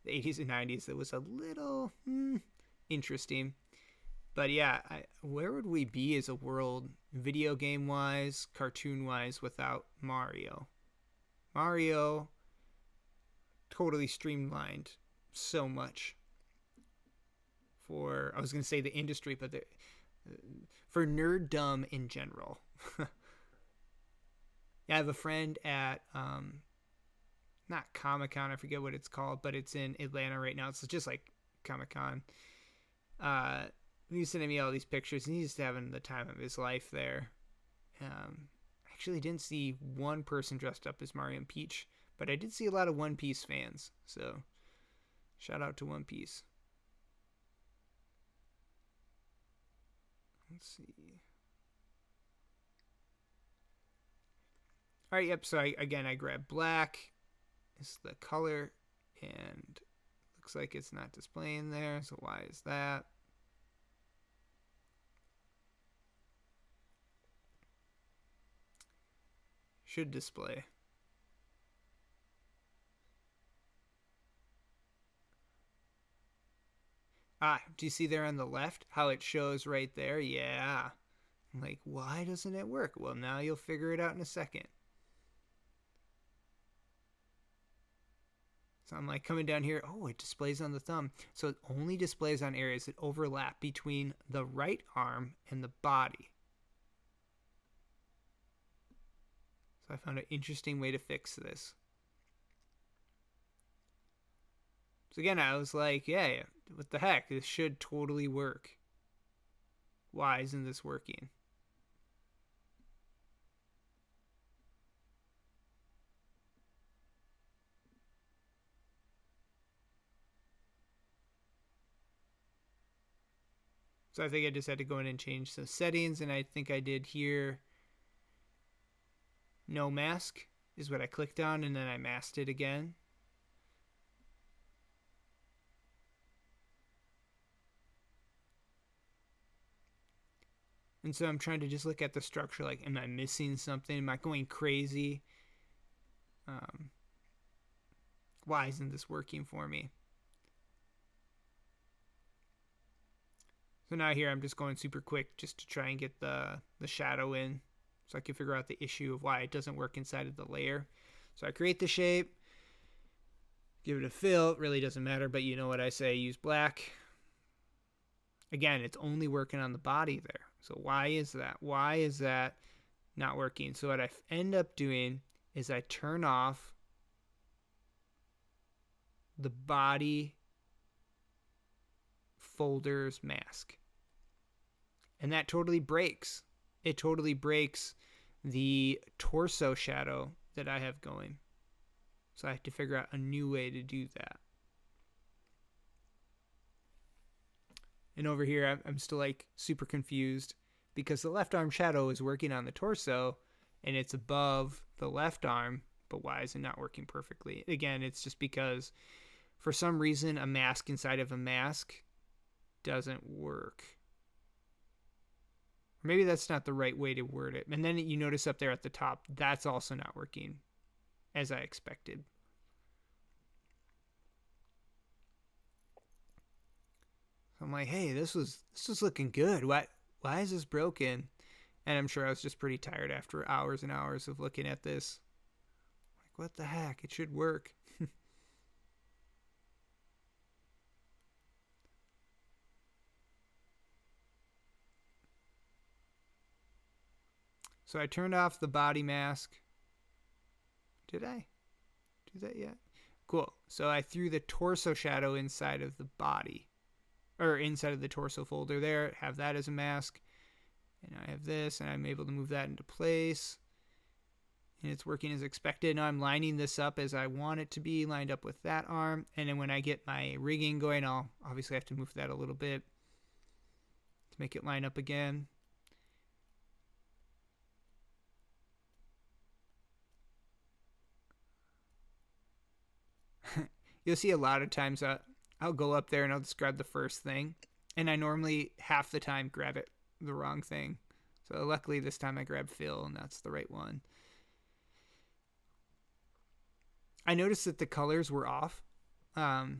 80s and 90s that was a little interesting. But yeah, where would we be as a world, video game wise, cartoon wise, without Mario? Mario totally streamlined so much for, I was going to say the industry, but for nerddom in general. Yeah, I have a friend at not Comic-Con, I forget what it's called, but it's in Atlanta right now. It's just like Comic-Con. He's sending me all these pictures, and he's just having the time of his life there. Actually didn't see one person dressed up as Mario and Peach, but I did see a lot of One Piece fans. So, shout out to One Piece. Let's see. All right, yep. So I grabbed black. It's the color, and looks like it's not displaying there. So why is that? Should display. Ah, do you see there on the left how it shows right there? Yeah. I'm like, why doesn't it work? Well, now you'll figure it out in a second. So I'm like coming down here. Oh, it displays on the thumb. So it only displays on areas that overlap between the right arm and the body. So I found an interesting way to fix this. So again, I was like, yeah, what the heck? This should totally work. Why isn't this working? So I think I just had to go in and change some settings, and I think I did here no mask is what I clicked on, and then I masked it again. And so I'm trying to just look at the structure, like, am I missing something? Am I going crazy? Why isn't this working for me? So now here I'm just going super quick just to try and get the shadow in so I can figure out the issue of why it doesn't work inside of the layer. So I create the shape, give it a fill. It really doesn't matter, but you know what I say, use black. Again, it's only working on the body there. So why is that? Why is that not working? So what I end up doing is I turn off the body folders mask. And that totally breaks. It totally breaks the torso shadow that I have going. So I have to figure out a new way to do that. And over here, I'm still like super confused because the left arm shadow is working on the torso and it's above the left arm, but why is it not working perfectly? Again, it's just because for some reason a mask inside of a mask doesn't work. Or maybe that's not the right way to word it. And then you notice up there at the top, that's also not working as I expected. So I'm like, hey, this was looking good. Why is this broken? And I'm sure I was just pretty tired after hours and hours of looking at this. Like, what the heck? It should work. So I turned off the body mask. Did I do that yet? Cool. So I threw the torso shadow inside of the body, or inside of the torso folder there, have that as a mask. And I have this, and I'm able to move that into place. And it's working as expected. Now I'm lining this up as I want it to be, lined up with that arm. And then when I get my rigging going, I'll obviously have to move that a little bit to make it line up again. You'll see a lot of times I'll go up there and I'll just grab the first thing. And I normally half the time grab it the wrong thing. So luckily this time I grabbed fill and that's the right one. I noticed that the colors were off. I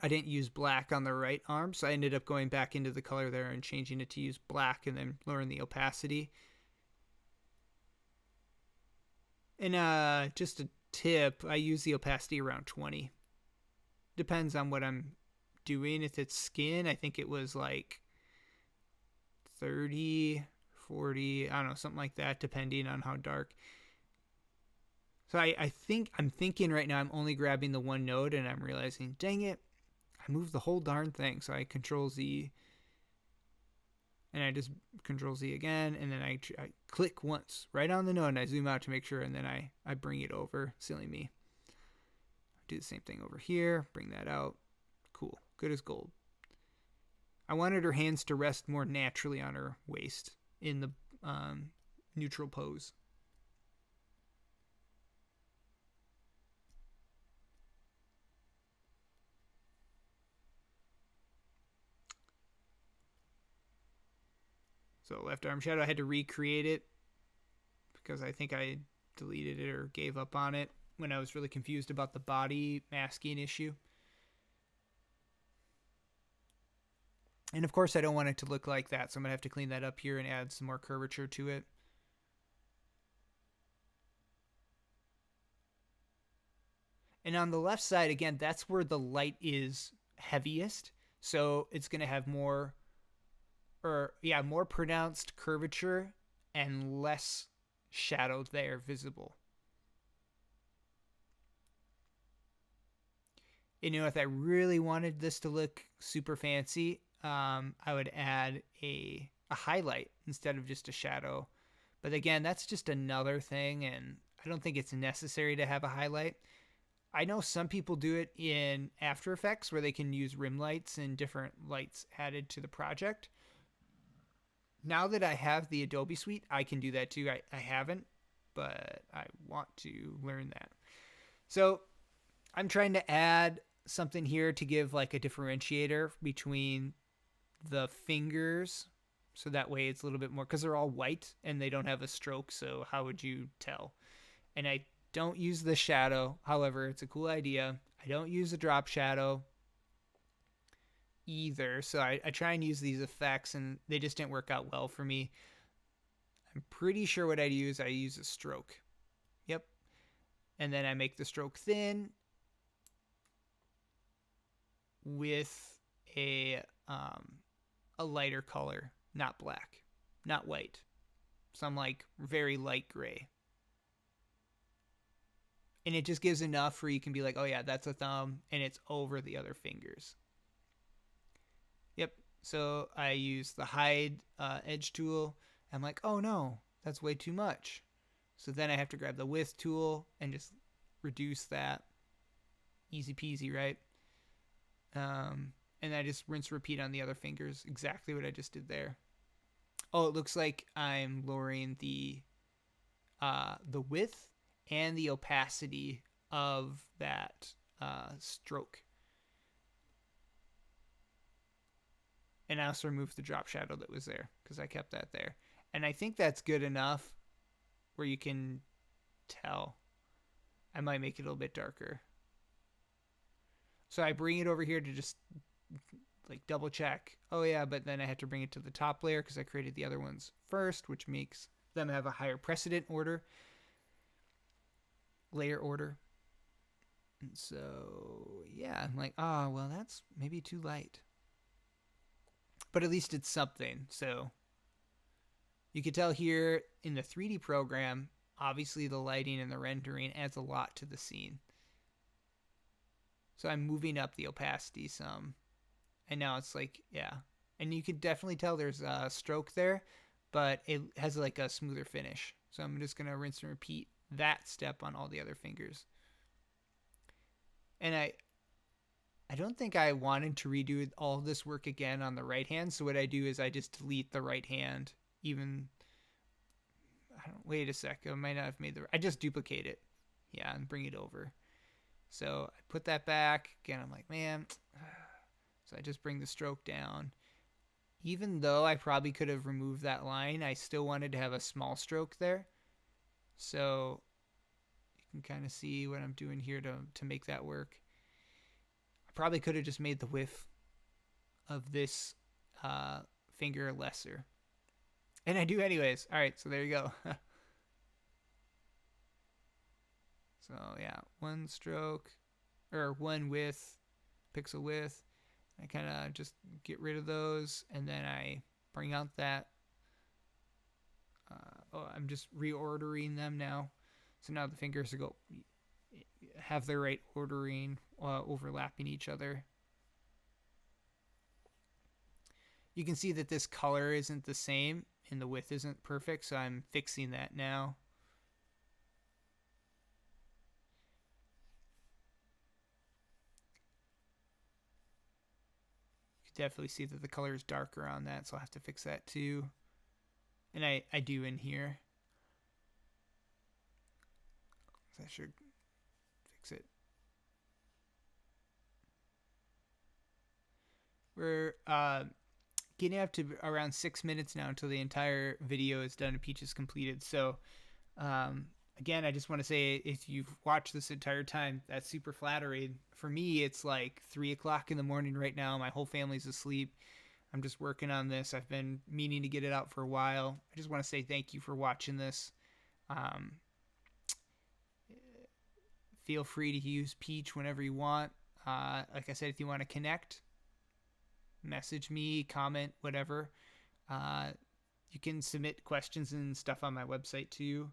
didn't use black on the right arm, so I ended up going back into the color there and changing it to use black and then lowering the opacity. And just a tip, I use the opacity around 20. Depends on what I'm doing. If it's skin, I think it was like 30, 40, I don't know, something like that, depending on how dark. So I think I'm thinking right now I'm only grabbing the one node and I'm realizing, dang it, I moved the whole darn thing. So I Control Z and I just Control Z again, and then I click once right on the node and I zoom out to make sure, and then I bring it over. Silly me. Do the same thing over here, bring that out. Cool, good as gold. I wanted her hands to rest more naturally on her waist in the neutral pose. So left arm shadow, I had to recreate it because I think I deleted it or gave up on it when I was really confused about the body masking issue. And of course, I don't want it to look like that, so I'm going to have to clean that up here and add some more curvature to it. And on the left side, again, that's where the light is heaviest. So it's going to have more, or yeah, more pronounced curvature and less shadow there visible. You know, if I really wanted this to look super fancy, I would add a highlight instead of just a shadow. But again, that's just another thing, and I don't think it's necessary to have a highlight. I know some people do it in After Effects where they can use rim lights and different lights added to the project. Now that I have the Adobe Suite, I can do that too. I haven't, but I want to learn that. So I'm trying to add something here to give like a differentiator between the fingers. So that way it's a little bit more, because they're all white and they don't have a stroke. So how would you tell? And I don't use the shadow. However, it's a cool idea. I don't use the drop shadow either. So I try and use these effects and they just didn't work out well for me. I'm pretty sure what I use a stroke. Yep. And then I make the stroke thin with a lighter color, not black, not white. Some like very light gray. And it just gives enough where you can be like, oh yeah, that's a thumb, and it's over the other fingers. Yep. So I use the hide edge tool. I'm like, oh no, that's way too much. So then I have to grab the width tool and just reduce that. Easy peasy, right? And I just rinse repeat on the other fingers. Exactly what I just did there. Oh, it looks like I'm lowering the width and the opacity of that stroke. And I also removed the drop shadow that was there because I kept that there. And I think that's good enough where you can tell. I might make it a little bit darker. So I bring it over here to just like double check. Oh yeah, but then I have to bring it to the top layer because I created the other ones first, which makes them have a higher precedent order, layer order. And so yeah, I'm like, oh well, that's maybe too light. But at least it's something. So you can tell here in the 3D program, obviously the lighting and the rendering adds a lot to the scene. So I'm moving up the opacity some. And now it's like, yeah. And you can definitely tell there's a stroke there, but it has like a smoother finish. So I'm just going to rinse and repeat that step on all the other fingers. And I don't think I wanted to redo all this work again on the right hand. So what I do is I just delete the right hand. Even, wait a sec. I might not have made I just duplicate it. Yeah, and bring it over. So I put that back. Again, I'm like, man. So I just bring the stroke down. Even though I probably could have removed that line, I still wanted to have a small stroke there. So you can kind of see what I'm doing here to make that work. I probably could have just made the width of this finger lesser. And I do anyways. All right, so there you go. So yeah, one stroke, or one width, pixel width. I kind of just get rid of those, and then I bring out that. I'm just reordering them now. So now the fingers have the right ordering, overlapping each other. You can see that this color isn't the same, and the width isn't perfect, so I'm fixing that now. Definitely see that the color is darker on that, so I'll have to fix that too. And I do in here. So I should fix it. We're getting up to around 6 minutes now until the entire video is done and Peach is completed. So again, I just want to say, if you've watched this entire time, that's super flattering. For me, it's like 3 o'clock in the morning right now. My whole family's asleep. I'm just working on this. I've been meaning to get it out for a while. I just want to say thank you for watching this. Um, Feel free to use Peach whenever you want. Like I said, if you want to connect, message me, comment, whatever. Uh, you can submit questions and stuff on my website too.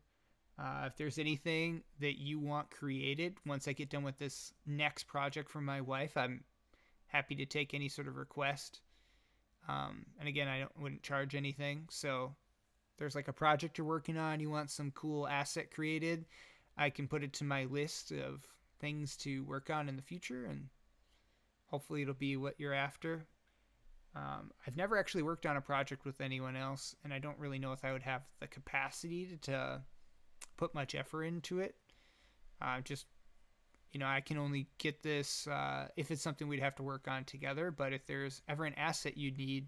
If there's anything that you want created once I get done with this next project for my wife, I'm happy to take any sort of request. And again, wouldn't charge anything. So if there's like a project you're working on, you want some cool asset created, I can put it to my list of things to work on in the future, and hopefully it'll be what you're after. I've never actually worked on a project with anyone else, and I don't really know if I would have the capacity to put much effort into it. Just, I can only get this if it's something we'd have to work on together, but if there's ever an asset you need,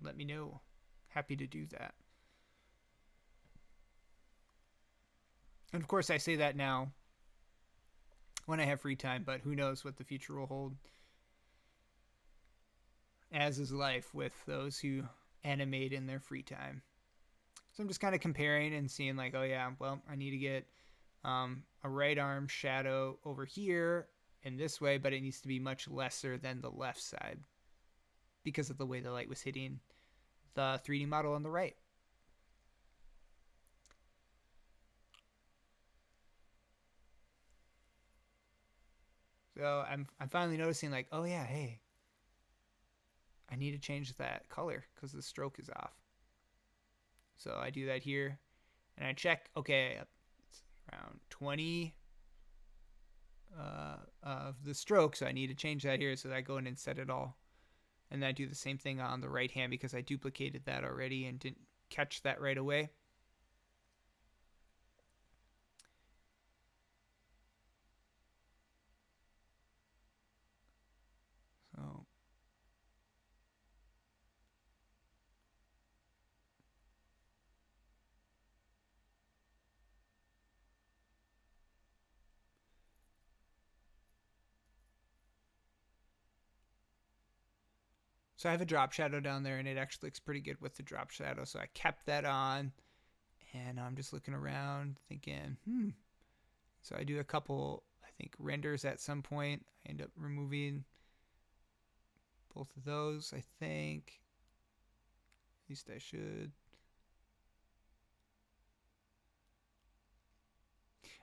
let me know. Happy to do that. And of course, I say that now when I have free time, but who knows what the future will hold. As is life with those who animate in their free time. So I'm just kind of comparing and seeing like, oh yeah, well, I need to get a right arm shadow over here in this way, but it needs to be much lesser than the left side because of the way the light was hitting the 3D model on the right. So I'm finally noticing like, oh yeah, hey, I need to change that color because the stroke is off. So I do that here, and I check, okay, it's around 20 of the stroke, so I need to change that here, so I go in and set it all. And then I do the same thing on the right hand because I duplicated that already and didn't catch that right away. So I have a drop shadow down there, and it actually looks pretty good with the drop shadow. So I kept that on, and I'm just looking around thinking, So I do a couple, I think, renders at some point. I end up removing both of those, I think. At least I should.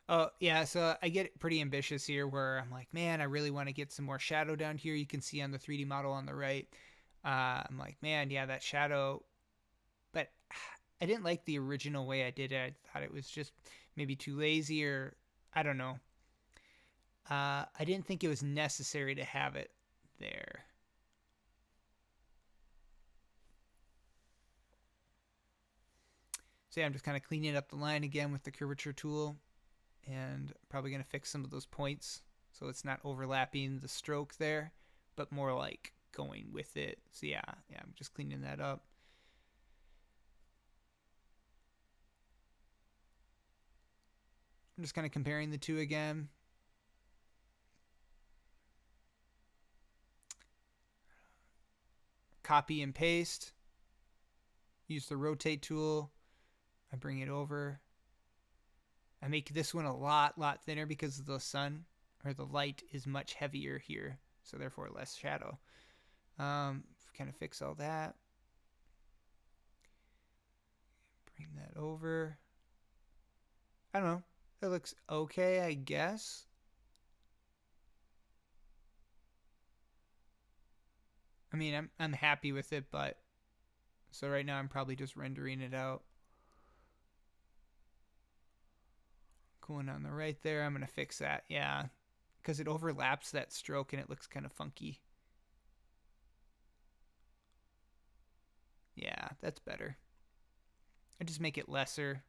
Oh, yeah, so I get pretty ambitious here where I'm like, man, I really want to get some more shadow down here. You can see on the 3D model on the right. I'm like, man, yeah, that shadow. But I didn't like the original way I did it. I thought it was just maybe too lazy, or I don't know. I didn't think it was necessary to have it there. So yeah, I'm just kind of cleaning up the line again with the curvature tool, and probably going to fix some of those points so it's not overlapping the stroke there, but more like going with it. So yeah, I'm just cleaning that up. I'm just kind of comparing the two again. Copy and paste. Use the rotate tool. I bring it over. I make this one a lot thinner because the sun or the light is much heavier here, so therefore less shadow. Kind of fix all that. Bring that over. I don't know. It looks okay, I guess. I mean, I'm happy with it, but so right now I'm probably just rendering it out. Going on the right there, I'm going to fix that. Yeah, because it overlaps that stroke and it looks kind of funky. Yeah, that's better. I just make it lesser.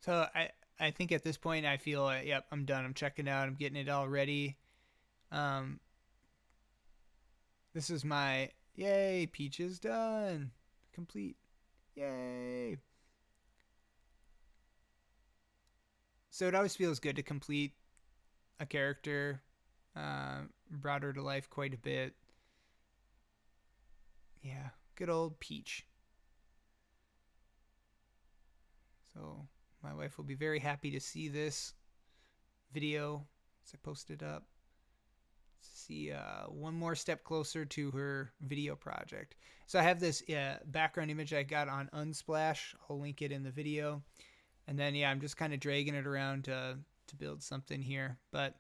So I think at this point I feel, yep, I'm done. I'm checking out. I'm getting it all ready. This is my Yay, Peach is done. Complete. Yay. So it always feels good to complete a character. Brought her to life quite a bit. Yeah, good old Peach. So my wife will be very happy to see this video as I post it up. See one more step closer to her video project. So I have this background image I got on Unsplash. I'll link it in the video. And then, yeah, I'm just kind of dragging it around to build something here. But,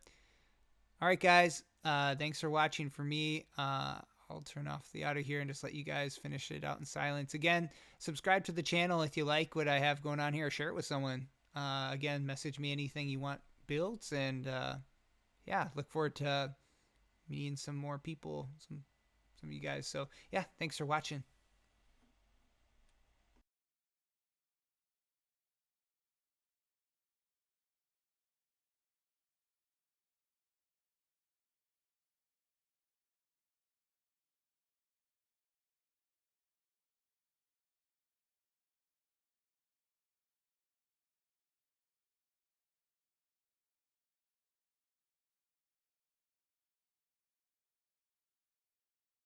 all right, guys, thanks for watching for me. I'll turn off the audio here and just let you guys finish it out in silence. Again, subscribe to the channel if you like what I have going on here, or share it with someone. Again, message me anything you want built. And, yeah, look forward to meeting some more people, some of you guys. So, yeah, thanks for watching.